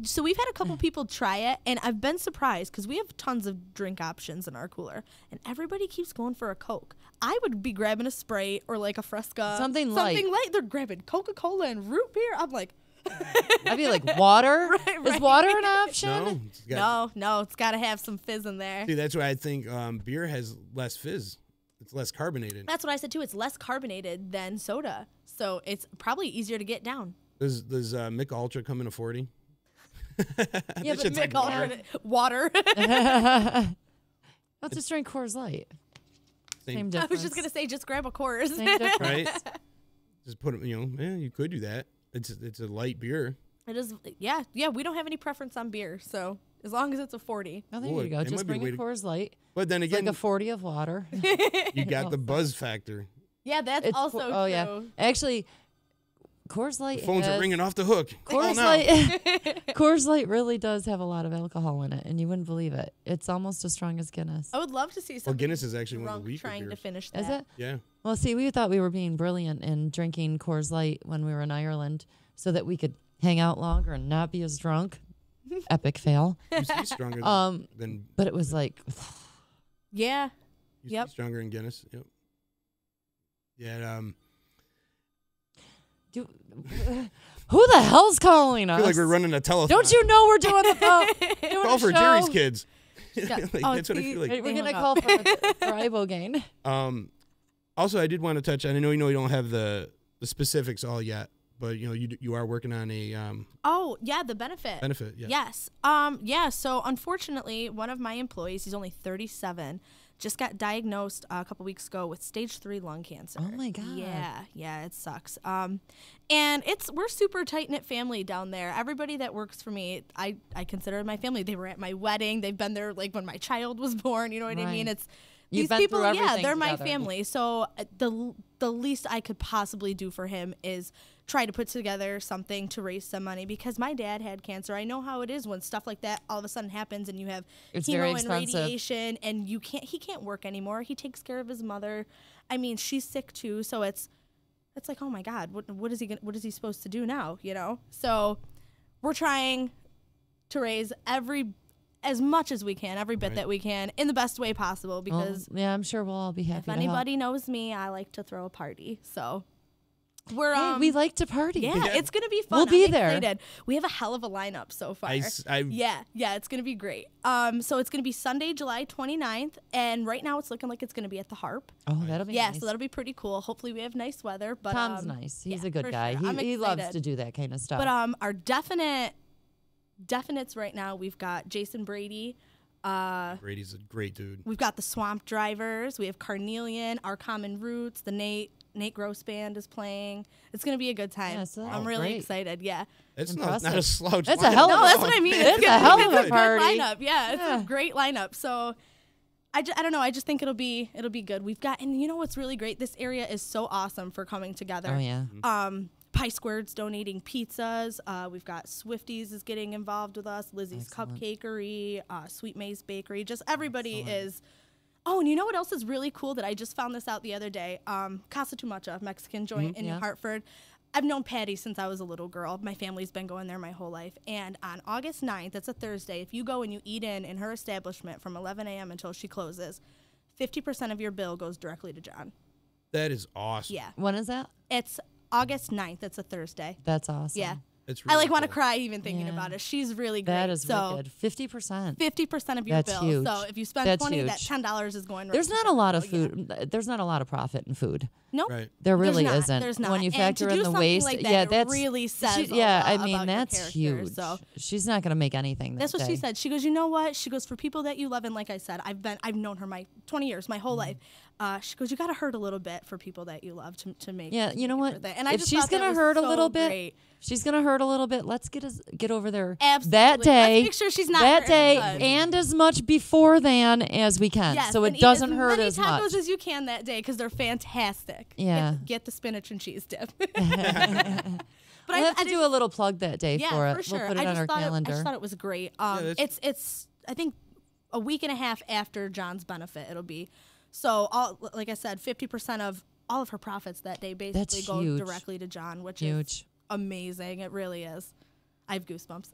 So we've had a couple people try it, and I've been surprised because we have tons of drink options in our cooler, and everybody keeps going for a Coke. I would be grabbing a Sprite or like a Fresca. Something light. They're grabbing Coca-Cola and root beer. I'm like, I'd be like, water? Right. Is water an option? No, it's got to have some fizz in there. See, that's why I think beer has less fizz. It's less carbonated. That's what I said too. It's less carbonated than soda, so it's probably easier to get down. Does Mick Ultra come in a 40? Yeah, but Mick water. Water. Let's just drink Coors Light. Same difference. I was just gonna say, just grab a Coors. Same difference. Right? Just put it, you could do that. It's a light beer. It is, yeah. We don't have any preference on beer, so as long as it's a 40. Oh, there you go. Just bring a Coors Light. But then again, like a 40 of water. You got the buzz factor. Yeah, that's also true. Oh, yeah. Actually, Coors Light The phones are ringing off the hook. Coors Light really does have a lot of alcohol in it, and you wouldn't believe it. It's almost as strong as Guinness. I would love to see something. Well, Guinness is actually one of the weaker trying beers. to finish that. Is it? Yeah. Well, see, we thought we were being brilliant in drinking Coors Light when we were in Ireland so that we could hang out longer and not be as drunk. Epic fail. Used to be stronger than but it was like... Yeah. Used to be stronger than Guinness. Yep. Yeah, who the hell's calling us? I feel like we're running a telethon. Don't you know we're doing the phone? Call for Jerry's kids. That's what I feel like. We're going to call for Ibogaine. Also, I did want to touch on, I know you don't have the specifics all yet, but you are working on a the benefit. Benefit, yeah. Yes. So unfortunately, one of my employees, he's only 37, just got diagnosed a couple weeks ago with stage 3 lung cancer. Oh my God. Yeah, it sucks. And we're super tight-knit family down there. Everybody that works for me, I consider my family. They were at my wedding. They've been there like when my child was born, you know what I mean? You've These people, they're together. My together. family. So the least I could possibly do for him is try to put together something to raise some money, because my dad had cancer. I know how it is when stuff like that all of a sudden happens and you have chemo and radiation and he can't work anymore. He takes care of his mother. I mean, she's sick too, so it's like, oh my God, what is he supposed to do now, So we're trying to raise as much as we can, every bit that we can, in the best way possible, because I'm sure we'll all be happy if anybody knows me, I like to throw a party. So we like to party. Yeah, it's gonna be fun. We'll be I'm there. Excited. We have a hell of a lineup so far. Yeah, it's gonna be great. So it's gonna be Sunday, July 29th, and right now it's looking like it's gonna be at the Harp. Oh, that'll be nice. So that'll be pretty cool. Hopefully we have nice weather. But Tom's nice. He's a good guy. Sure. He loves to do that kind of stuff. But our definites right now, we've got Jason Brady. Brady's a great dude. We've got the Swamp Drivers. We have Carnelian, Our Common Roots. The Nate Gross Band is playing. It's going to be a good time. Yeah, so I'm really excited. Yeah. It's not a slouch. That's a hell of a that's what I mean. It's a hell of a party. Lineup. Yeah, it's a great lineup. So I don't know. I just think it'll be good. We've got, and you know what's really great? This area is so awesome for coming together. Oh, yeah. Pie Squared's donating pizzas. We've got Swifties is getting involved with us. Lizzie's Cupcakery, Sweet Maze Bakery. Just everybody is. Oh, and you know what else is really cool that I just found this out the other day? Casa Tumacha, Mexican joint in New Hartford. I've known Patty since I was a little girl. My family's been going there my whole life. And on August 9th, that's a Thursday, if you go and you eat in her establishment from 11 a.m. until she closes, 50% of your bill goes directly to John. That is awesome. Yeah. When is that? It's August 9th. It's a Thursday. That's awesome. Yeah. It's really I want to cool. cry even thinking about it. She's really great. That is wicked. 50%. 50% of your That's bill. huge. So if you spend That's 20, huge. that $10 is going right There's to not your a lot bill. of food. There's not a lot of profit in food. Nope. Right. There really There's not. isn't. There's not. When you And factor to do in the something waste, like that, yeah, it that's really says a yeah. lot I about mean, your that's character, huge. so. She's not gonna make anything. That's that what day. she said. She goes, you know what? She goes, for people that you love, and like I said, I've known her my 20 years, my whole life. She goes, you got to hurt a little bit for people that you love to make. Yeah, you know what? And I if just she's thought that gonna was hurt a so little bit, great. she's gonna hurt a little bit. Let's get over there Absolutely. that day. Let's make sure she's not that hurting day us. and as much before than as we can, Yes, so and it eat doesn't hurt as as many tacos much. as you can that day because they're fantastic. Yeah. Get the spinach and cheese dip. But We'll have to do a little plug that day for it. For sure. We'll put it on our calendar. I just thought it was great. It's I think a week and a half after John's benefit it'll be. So like I said, 50% of all of her profits that day basically go huge. directly to John, which Huge. is amazing. It really is. I have goosebumps.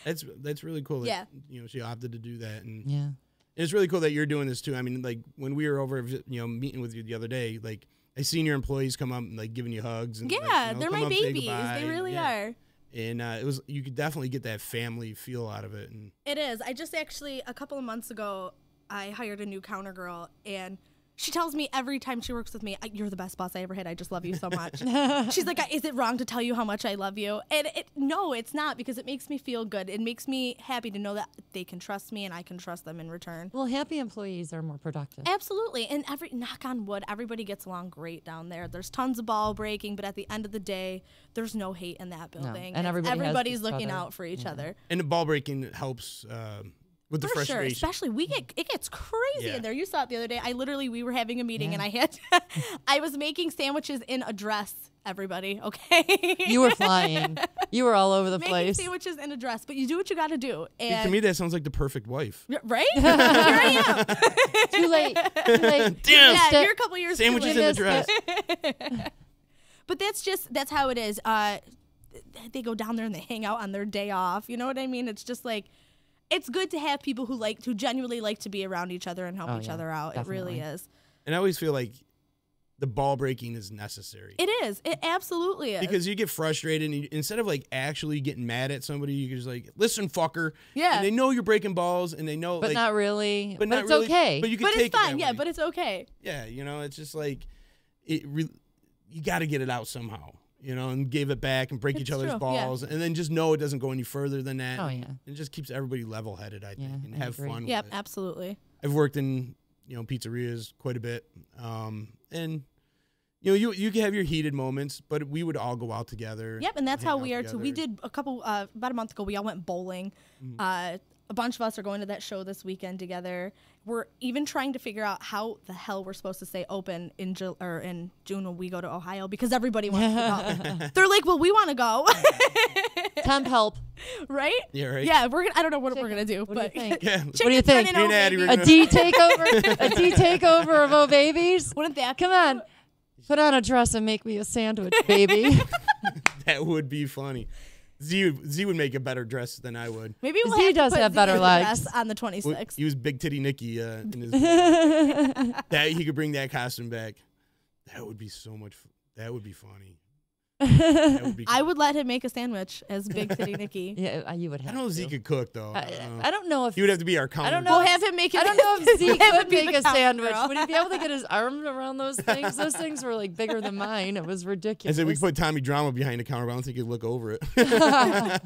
That's really cool. That, Yeah. she opted to do that, and Yeah. it's really cool that you're doing this too. I mean, like when we were over, meeting with you the other day, like I seen your employees come up and like giving you hugs and They're come my up, say babies. goodbye, They really yeah. are. And you could definitely get that family feel out of it. And It is. I just actually, a couple of months ago, I hired a new counter girl, and She tells me every time she works with me, "You're the best boss I ever had. I just love you so much." She's like, "Is it wrong to tell you how much I love you?" And no, it's not, because it makes me feel good. It makes me happy to know that they can trust me and I can trust them in return. Well, happy employees are more productive. Absolutely. And knock on wood, everybody gets along great down there. There's tons of ball breaking, but at the end of the day, there's no hate in that building. No. And everybody's looking out for each other. And the ball breaking helps with the frustration. Sure, especially it gets crazy in there. You saw it the other day. We were having a meeting and I was making sandwiches in a dress, everybody, okay? You were flying. You were all over the place. Making sandwiches in a dress, but you do what you got to do. And to me, that sounds like the perfect wife. Right? Here I am. Too late. Damn. Yeah, you're a couple years sandwiches too late. in the dress. But that's how it is. They go down there and they hang out on their day off. You know what I mean? It's just like, it's good to have people who genuinely like to be around each other and help each other out. Definitely. It really is. And I always feel like the ball breaking is necessary. It is. It absolutely is. Because you get frustrated, and instead of actually getting mad at somebody, you just listen, fucker. Yeah. And they know you're breaking balls, and they know, but not really. But it's really, okay. But you can but take it's fine. it that Yeah, way. but it's okay. Yeah, it's just you got to get it out somehow. And give it back and break each other's balls, and then just know it doesn't go any further than that. Oh, yeah. It just keeps everybody level-headed, I think, and have fun with Yep, it. absolutely. I've worked in, pizzerias quite a bit, and you can have your heated moments, but we would all go out together. Yep, and that's how we are together. too. We did about a month ago. We all went bowling. A bunch of us are going to that show this weekend together. We're even trying to figure out how the hell we're supposed to stay open in June when we go to Ohio, because everybody wants to go. They're like, "Well, we want to go." Temp help. Right? Yeah, right. Yeah, I don't know what we're gonna do. What do you think? Yeah. What do you think? Me and Addie, A D takeover? A D takeover of O Babies? Wouldn't that Come on. Put on a dress and make me a sandwich, baby. That would be funny. Z would make a better dress than I would. Maybe we'll Z have does to put have Z better in the legs. dress on the 26th. Use Big Titty Nikki in his that he could bring that costume back. That would be so much. That would be funny. That would be I would let him make a sandwich as Big Titty Nikki. Yeah, you would have I don't know if Z could cook, though. I don't know if he would have to be our counter. I don't know. We'll have him make it. I don't know if Z That would could be make the a counter sandwich. girl. Would he be able to get his arm around those things? Those things were bigger than mine. It was I ridiculous. said we could put Tommy Drama behind the counter, but I don't think he'd look over it.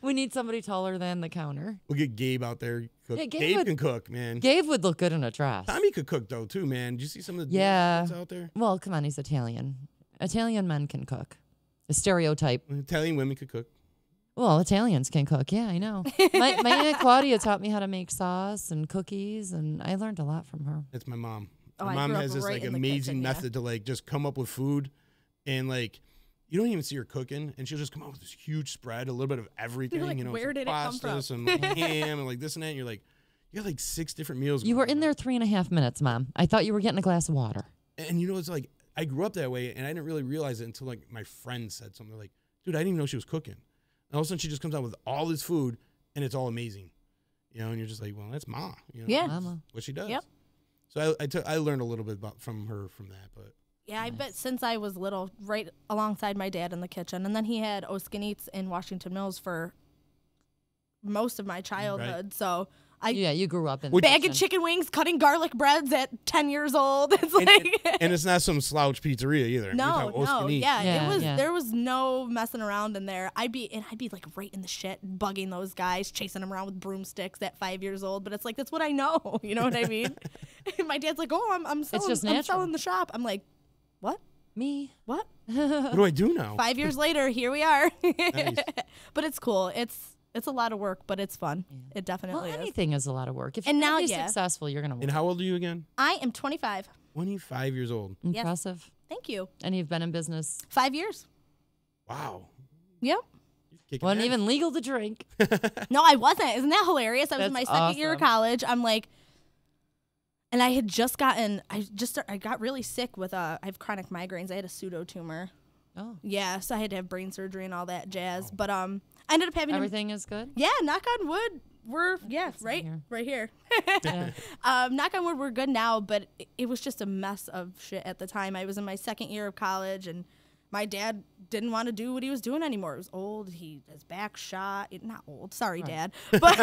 We need somebody taller than the counter. We'll get Gabe out there. Cook. Yeah, Gabe can cook, man. Gabe would look good in a dress. Tommy could cook, though, too, man. Did you see some of the that's out there? Well, come on, he's Italian. Italian men can cook. The stereotype. Italian women could cook. Well, Italians can cook. Yeah, I know. My Aunt Claudia taught me how to make sauce and cookies, and I learned a lot from her. That's my mom. Oh, My I mom grew up has this right in the amazing kitchen, yeah. method to just come up with food, and you don't even see her cooking, and she'll just come up with this huge spread, a little bit of everything. You're like, where some did it come pasta, from? some ham, and this and that. And you're like, you got 6 different meals. You were going in on. there 3.5 minutes, Mom. I thought you were getting a glass of water. And it's I grew up that way, and I didn't really realize it until my friend said something. They're like, dude, I didn't even know she was cooking. And all of a sudden, she just comes out with all this food, and it's all amazing. And you're just like, well, that's Ma. Yeah. Mama. What she does. Yep. So I learned a little bit from her from that, but. Yeah, I bet since I was little, right alongside my dad in the kitchen. And then he had Oskin Eats in Washington Mills for most of my childhood. Right. So you grew up in the bagging kitchen. chicken wings, cutting garlic breads at 10 years old. It's And it's not some slouch pizzeria either. No, Yeah. it was. There was no messing around in there. I'd be right in the shit, bugging those guys, chasing them around with broomsticks at 5 years old. But it's that's what I know. You know what I mean? And my dad's like, "Oh, I'm selling the shop." I'm like, "What? Me? What? What do I do now?" 5 years later, here we are. Nice. But it's cool. It's a lot of work, but it's fun. Yeah. It definitely is. Anything is a lot of work. If And you're now, going to be yeah. successful, you're going to work. And how old are you again? I am 25. 25 years old. Impressive. Thank you. And you've been in business. 5 years. Wow. Yep. Wasn't even legal to drink. No, I wasn't. Isn't that hilarious? I was in my That's second year of awesome. college. I'm like, and I had just gotten, I got really sick with, I have chronic migraines. I had a pseudo tumor. Oh. Yeah, so I had to have brain surgery and all that jazz. But I ended up having Everything is good? Yeah, knock on wood. We're right here. Yeah. Knock on wood, we're good now. But it was just a mess of shit at the time. I was in my second year of college, and my dad didn't want to do what he was doing anymore. He was old. His back shot. Not old. Sorry, Dad. But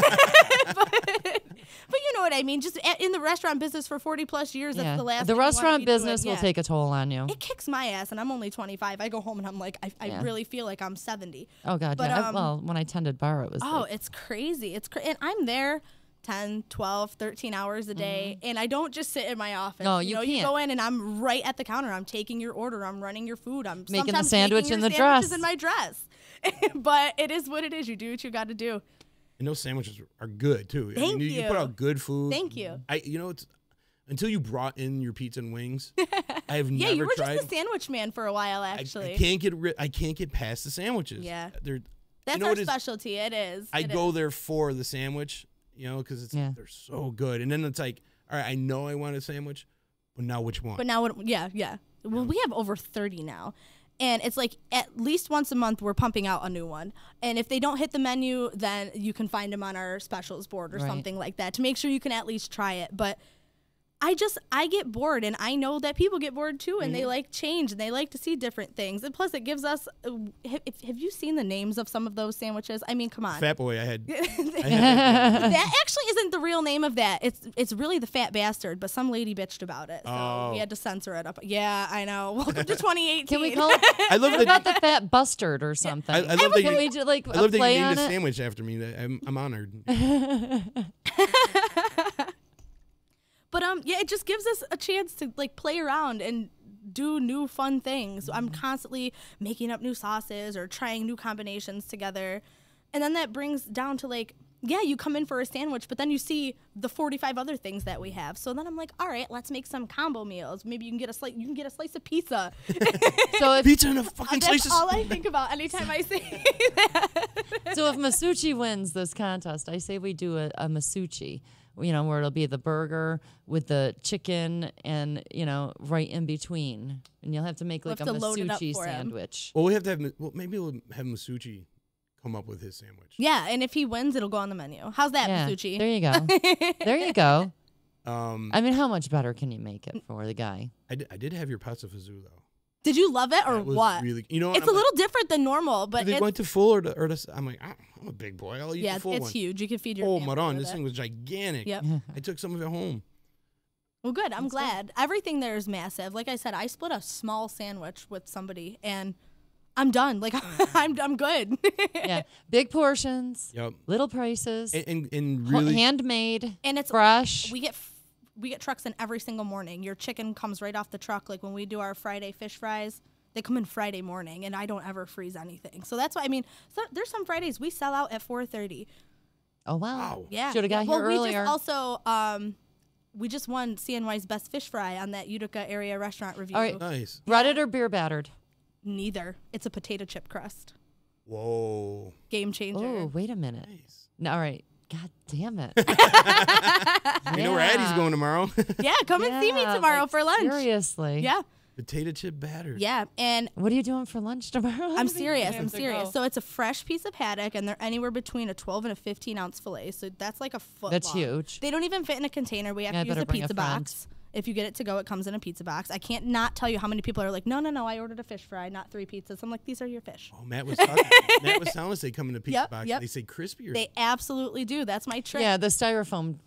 you know what I mean. Just in the restaurant business for 40 plus years. That's the last. The thing you wanna restaurant be business doing. will take a toll on you. It kicks my ass, and I'm only 25. I go home and I'm like, I really feel like I'm 70. Oh God, but, yeah. Well, when I tended bar, it was. Oh, it's crazy. And I'm there 10, 12, 13 hours a day, and I don't just sit in my office. No, you can't. You go in, and I'm right at the counter. I'm taking your order. I'm running your food. I'm making the sometimes sandwich making in your the sandwiches dress. in my dress. But it is what it is. You do what you got to do. And those sandwiches are good too. Thank You put out good food. Thank you. It's until you brought in your pizza and wings. I have Yeah, never you were tried. just a sandwich man for a while, actually. I can't get past the sandwiches. Yeah. They're That's our specialty. It is. I go there for the sandwich, because they're so good. And then it's like, all right, I know I want a sandwich, but now which one? But now, yeah. Well, we have over 30 now. And it's like at least once a month we're pumping out a new one. And if they don't hit the menu, then you can find them on our specials board or something like that to make sure you can at least try it. But I get bored, and I know that people get bored too, and they like change, and they like to see different things. And plus, it gives us. Have you seen the names of some of those sandwiches? I mean, come on. Fat Boy, I had. That actually isn't the real name of that. It's really the Fat Bastard, but some lady bitched about it, so we had to censor it up. Yeah, I know. Welcome to 2018. Can we call it? I love what about the Fat Bustard or something? I love that Can you, we do like I a love that you play named on a it? sandwich after me. I'm honored. But it just gives us a chance to like play around and do new fun things. I'm constantly making up new sauces or trying new combinations together. And then that brings down to like, you come in for a sandwich, but then you see the 45 other things that we have. So then I'm like, all right, let's make some combo meals. Maybe you can get a slice of pizza. So pizza and a fucking slice That's all I think about anytime I say that. So if Masucci wins this contest, I say we do a Masucci, where it'll be the burger with the chicken and, right in between. And you'll have to make like a Masucci sandwich. Well, maybe we'll have Masucci come up with his sandwich. Yeah, and if he wins, it'll go on the menu. How's that, Masucci? There you go. There you go. I mean, how much better can you make it for the guy? I did have your pasta fazool, though. Did you love it or what? Really, it's a little different than normal, but they went to full or to I'm like, I'm a big boy. I'll eat the full one. Yeah, it's huge. You can feed your Oh, family Maron, with this it. thing was gigantic. Yep. I took some of it home. Well, good. I'm glad. Everything there is massive. Like I said, I split a small sandwich with somebody, and I'm done. Like I'm good. Yeah, big portions. Yep. Little prices. And really handmade. And it's fresh. We get trucks in every single morning. Your chicken comes right off the truck. Like when we do our Friday fish fries, they come in Friday morning, and I don't ever freeze anything. So that's why, there's some Fridays we sell out at 4:30. Oh, wow. Yeah. Should have got here earlier. We just also, we just won CNY's Best Fish Fry on that Utica area restaurant review. All right. Nice. Breaded or beer battered? Neither. It's a potato chip crust. Whoa. Game changer. Oh, wait a minute. Nice. No, all right. God damn it. You know where Addie's going tomorrow. Yeah, come and see me tomorrow for lunch. Seriously. Yeah. Potato chip batter. Yeah, and what are you doing for lunch tomorrow? I'm serious. So it's a fresh piece of haddock, and they're anywhere between a 12 and a 15-ounce fillet. So that's like a foot That's long. huge. They don't even fit in a container. We have to use a pizza box. If you get it to go, it comes in a pizza box. I can't not tell you how many people are like, no, I ordered a fish fry, not 3 pizzas. I'm like, these are your fish. Oh, Matt was telling us they come in a pizza box. Yep. They say crispy. They absolutely do. That's my trick. Yeah, the styrofoam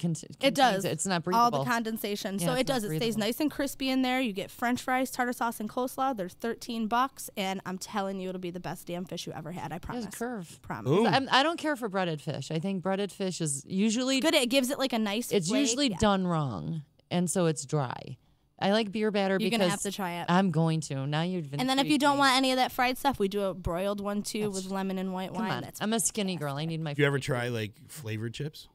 it does. It's not breathable. All the condensation. Yeah, so it does. not It stays nice and crispy in there. You get French fries, tartar sauce, and coleslaw. They're $13, and I'm telling you, it'll be the best damn fish you ever had. I promise. There's a curve. Promise. I don't care for breaded fish. I think breaded fish is usually good. It gives it like a nice. It's flake. usually done wrong, and so it's dry. I like beer batter You're because gonna have to try it. I'm going to. Now you've And then if you don't want any of that fried stuff, we do a broiled one too with lemon and white wine. On. I'm a skinny girl. I need my. Do you ever try like flavored chips?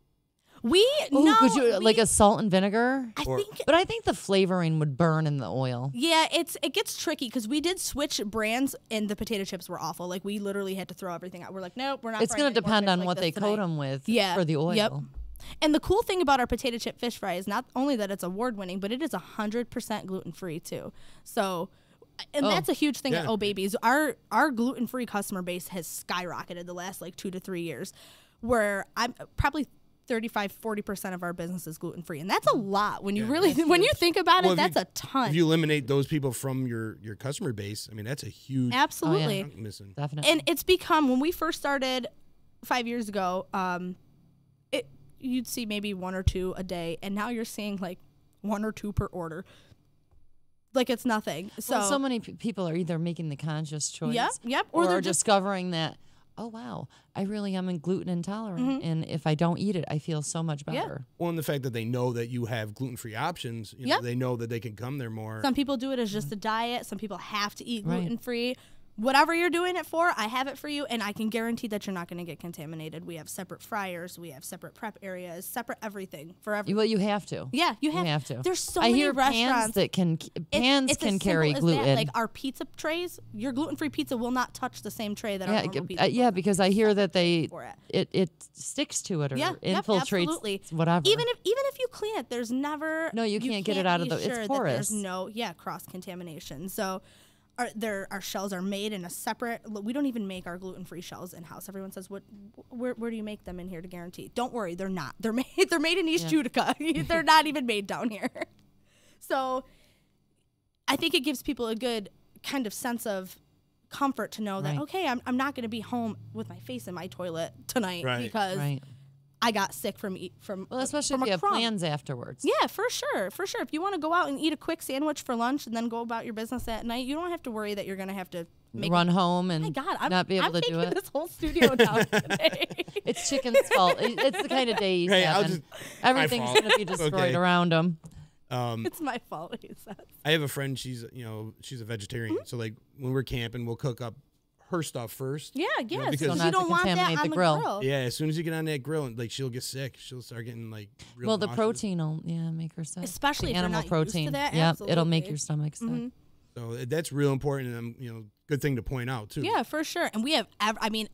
Could you like a salt and vinegar? I think, but I think the flavoring would burn in the oil. Yeah, it gets tricky because we did switch brands and the potato chips were awful. Like we literally had to throw everything out. We're like, nope, we're not. It's going to depend on what they coat them with. For the oil. Yep. And the cool thing about our potato chip fish fry is not only that it's award winning, but it is 100% gluten free too. So. And that's a huge thing at Oh Babies. Our gluten free customer base has skyrocketed the last like 2 to 3 years, where I'm probably 35-40% of our business is gluten-free, and that's a lot when you really when you think about it. That's a ton. If you eliminate those people from your customer base, I mean, that's a huge absolutely missing. Definitely. And it's become, when we first started 5 years ago, you'd see maybe 1 or 2 a day, and now you're seeing like 1 or 2 per order. Like it's nothing. So many people are either making the conscious choice, yep, or they're they're just discovering that, oh, wow, I really am gluten intolerant. And if I don't eat it, I feel so much better. Well, and the fact that they know that you have gluten-free options, you know, they know that they can come there more. Some people do it as just a diet. Some people have to eat gluten-free. Whatever you're doing it for, I have it for you, and I can guarantee that you're not going to get contaminated. We have separate fryers. We have separate prep areas, separate everything for everything. Well, you have to. Yeah, you have to. There's so many restaurants that can carry gluten. That. Like our pizza trays, your gluten-free pizza will not touch the same tray that our normal pizza. Because I hear that it sticks to it or infiltrates whatever. Even if you clean it, there's never you can't get it out of it's porous. There's no cross contamination. So. Our shells are made in a separate. We don't even make our gluten-free shells in house. Everyone says, where do you make them in here to guarantee? Don't worry, they're not. They're made in East Utica. They're not even made down here. So, I think it gives people a good kind of sense of comfort to know that okay, I'm not going to be home with my face in my toilet tonight because. I got sick from especially from if you have crumb. plans afterwards. Yeah, for sure. If you want to go out and eat a quick sandwich for lunch and then go about your business at night, you don't have to worry that you're going to have to run home and not be able to do it. I'm taking this whole studio down today. It's Chicken's fault. It's the kind of day he's having. Everything's going to be destroyed around him. It's my fault, he says. I have a friend. She's a vegetarian. So like when we're camping, we'll cook up her stuff first. Yeah, because you don't want that on the grill. Yeah, as soon as you get on that grill, like she'll get sick. She'll start getting like real the protein will make her sick. Especially the if animal you're not protein. Used to that, yeah, it'll make your stomach sick. So that's real important, and good thing to point out too. Yeah, for sure. And we have,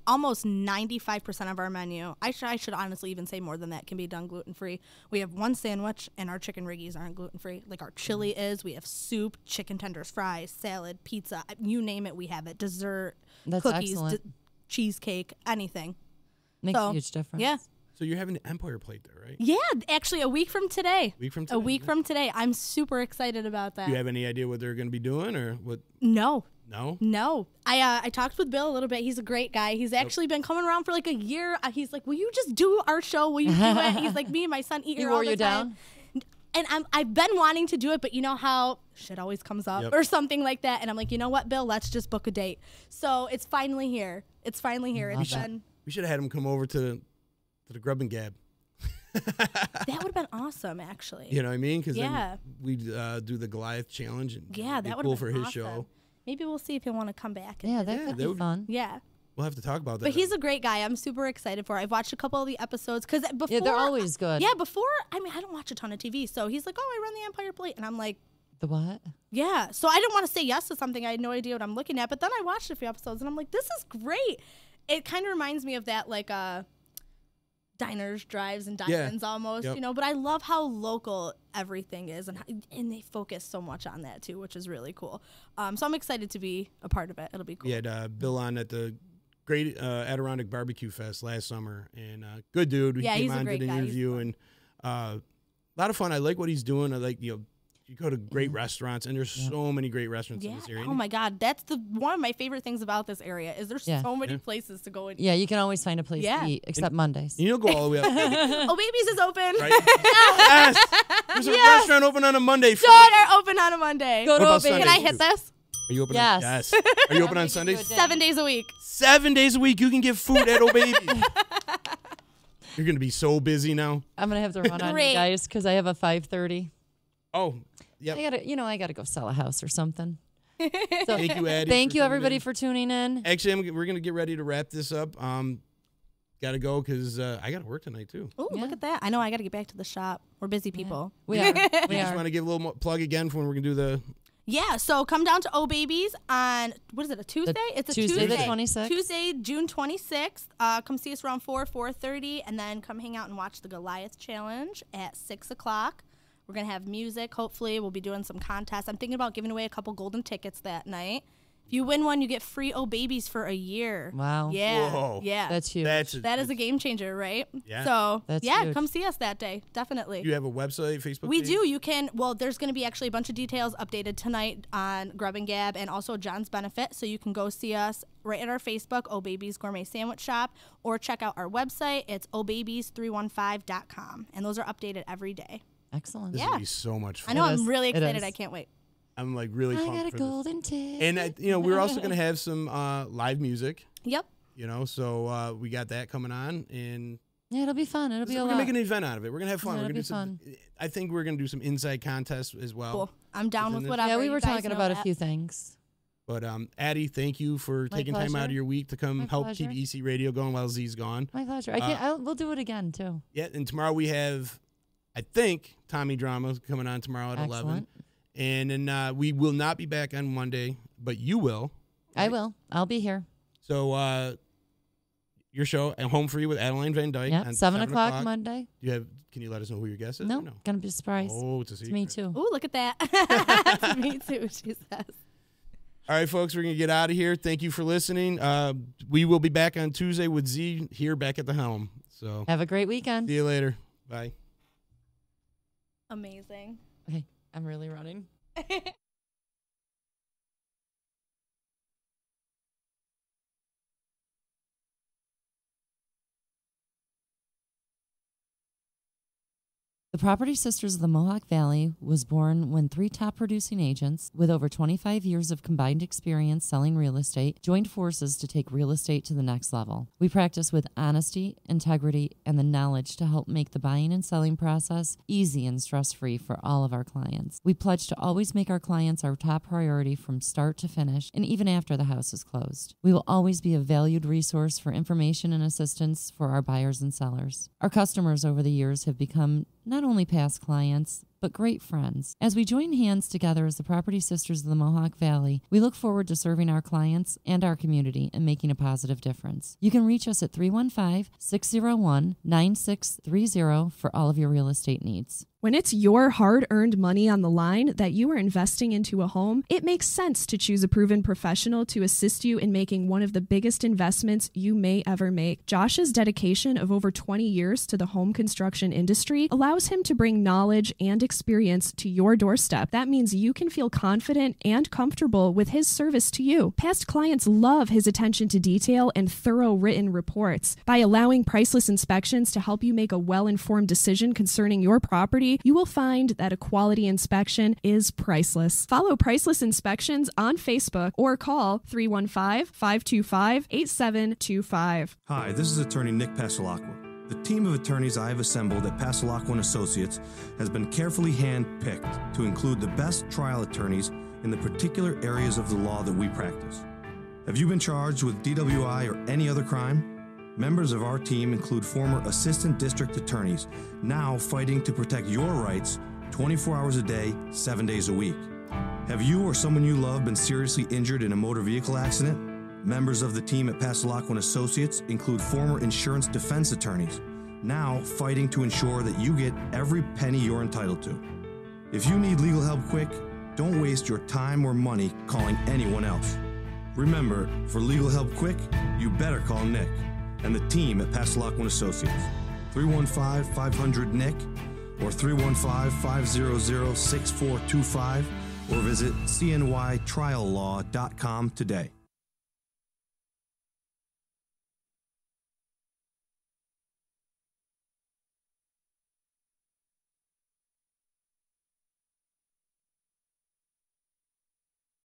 almost 95% of our menu. I should honestly even say more than that can be done gluten free. We have one sandwich, and our chicken riggies aren't gluten free. Like our chili is. We have soup, chicken tenders, fries, salad, pizza. You name it, we have it. Dessert, cookies, cheesecake, anything. Makes a huge difference. Yeah. So you're having an Empire plate there, right? Yeah, actually a week from today. A week from today. I'm super excited about that. Do you have any idea what they're going to be doing or what? No. No? I talked with Bill a little bit. He's a great guy. He's actually been coming around for like a year. He's like, will you just do our show? Will you do it? He's like, me and my son eat here all the time. And I've been wanting to do it, but you know how shit always comes up or something like that. And I'm like, you know what, Bill? Let's just book a date. So it's finally here. We should have had him come over to the Grub and Gab. That would have been awesome, actually. You know what I mean? Because then we'd do the Goliath challenge. And that would cool have for been his awesome. show. Maybe we'll see if he'll want to come back. That could be fun. Yeah. We'll have to talk about that. But he's a great guy. I'm super excited for it. I've watched a couple of the episodes because before. Yeah, they're always good. Yeah, before. I don't watch a ton of TV. So he's like, oh, I run the Empire Plate. And I'm like. The what? Yeah. So I didn't want to say yes to something. I had no idea what I'm looking at. But then I watched a few episodes and I'm like, this is great. It kind of reminds me of that, like, diners, drives, and dine-ins almost, But I love how local everything is, and they focus so much on that too, which is really cool. So I'm excited to be a part of it. It'll be cool. We had Bill on at the Great Adirondack Barbecue Fest last summer, and good dude. He came on, did an interview, and a lot of fun. I like what he's doing. I like you go to great restaurants, and there's so many great restaurants in this area. Oh my God, that's one of my favorite things about this area is there's so many places to go and eat. Yeah, you can always find a place to eat, except Mondays. You'll go all the way up. Oh, Baby's is open. Right? Yes. There's a restaurant open on a Monday. Are open on a Monday. Go to Can I hit this? Are you open? Yes. Are you open on Sundays? 7 days a week. 7 days a week. You can get food at Oh Baby. You're gonna be so busy now. I'm gonna have to run on you guys because I have a 5:30. Oh. Yep. I gotta go sell a house or something. So, thank you, Addie. Thank you, everybody, for tuning in. Actually, we're gonna get ready to wrap this up. Gotta go because I gotta work tonight too. Oh, look at that! I know I gotta get back to the shop. We're busy people. We are. We just want to give a little more plug again for when we're gonna do the. Yeah, so come down to Oh Babies on, what is it, a Tuesday? It's a Tuesday. the 26th. Tuesday, June 26th. Come see us around 4:30, and then come hang out and watch the Goliath Challenge at 6 o'clock. We're going to have music, hopefully. We'll be doing some contests. I'm thinking about giving away a couple golden tickets that night. If If you win one, you get free Oh Babies for a year. Wow. Yeah. Whoa. Yeah. That's huge. That is a game changer, right? Yeah. So, That's yeah, huge. come see us that day. Definitely. You have a website, Facebook We page? do. You can, well, there's going to be actually a bunch of details updated tonight on Grub and Gab and also John's Benefit. So you can go see us right at our Facebook, Oh Babies Gourmet Sandwich Shop, or check out our website. It's ohbabies315.com. And those are updated every day. Excellent. This would be so much fun. I know. It I'm is. really It excited. is. I can't wait. I'm like really pumped I got a for golden ticket. this. And, we're also going to have some live music, Yep. so we got that coming on. And Yeah, it'll be fun. It'll be a we're lot. going to make an event out of it. We're going to have fun. Yeah, We're it'll gonna be do some, I think we're going to do some inside contests as well. Cool. I'm down with Isn't it? whatever. Yeah, we You were guys talking know about a that. few things. But Addie, thank you for My taking time out pleasure. of your week to come My help pleasure. keep EC Radio going while Z's gone. My pleasure. We'll do it again, too. Yeah, and tomorrow we have, I think, Tommy Drama coming on tomorrow at 11. Excellent. And then we will not be back on Monday, but you will. I will. I'll be here. So your show, at Home Free with Adeline Van Dyke. Yep, on 7 o'clock Monday. Can you let us know who your guest is? No, or no? gonna be a surprise. Oh, it's a secret. It's me too. Ooh, look at that. Me too, she says. All right, folks, we're going to get out of here. Thank you for listening. We will be back on Tuesday with Z here back at the helm. So Have a great weekend. see you later. Bye. Amazing. Okay, I'm really running. The Property Sisters of the Mohawk Valley was born when 3 top producing agents with over 25 years of combined experience selling real estate joined forces to take real estate to the next level. We practice with honesty, integrity, and the knowledge to help make the buying and selling process easy and stress-free for all of our clients. We pledge to always make our clients our top priority from start to finish and even after the house is closed. We will always be a valued resource for information and assistance for our buyers and sellers. Our customers over the years have become not only past clients, but great friends. As we join hands together as the Property Sisters of the Mohawk Valley, we look forward to serving our clients and our community and making a positive difference. You can reach us at 315-601-9630 for all of your real estate needs. When it's your hard-earned money on the line that you are investing into a home, it makes sense to choose a proven professional to assist you in making one of the biggest investments you may ever make. Josh's dedication of over 20 years to the home construction industry allows him to bring knowledge and experience to your doorstep. That means you can feel confident and comfortable with his service to you. Past clients love his attention to detail and thorough written reports. By allowing Priceless Inspections to help you make a well-informed decision concerning your property, you will find that a quality inspection is priceless. Follow Priceless Inspections on Facebook or call 315-525-8725. Hi, this is attorney Nick Passalacqua. The team of attorneys I have assembled at Passalacqua & Associates has been carefully hand-picked to include the best trial attorneys in the particular areas of the law that we practice. Have you been charged with DWI or any other crime? Members of our team include former assistant district attorneys, now fighting to protect your rights 24 hours a day, 7 days a week. Have you or someone you love been seriously injured in a motor vehicle accident? Members of the team at Passalacqua & Associates include former insurance defense attorneys, now fighting to ensure that you get every penny you're entitled to. If you need legal help quick, don't waste your time or money calling anyone else. Remember, for legal help quick, you better call Nick and the team at Passalacqua & Associates. 315-500-NICK or 315-500-6425 or visit cnytriallaw.com today.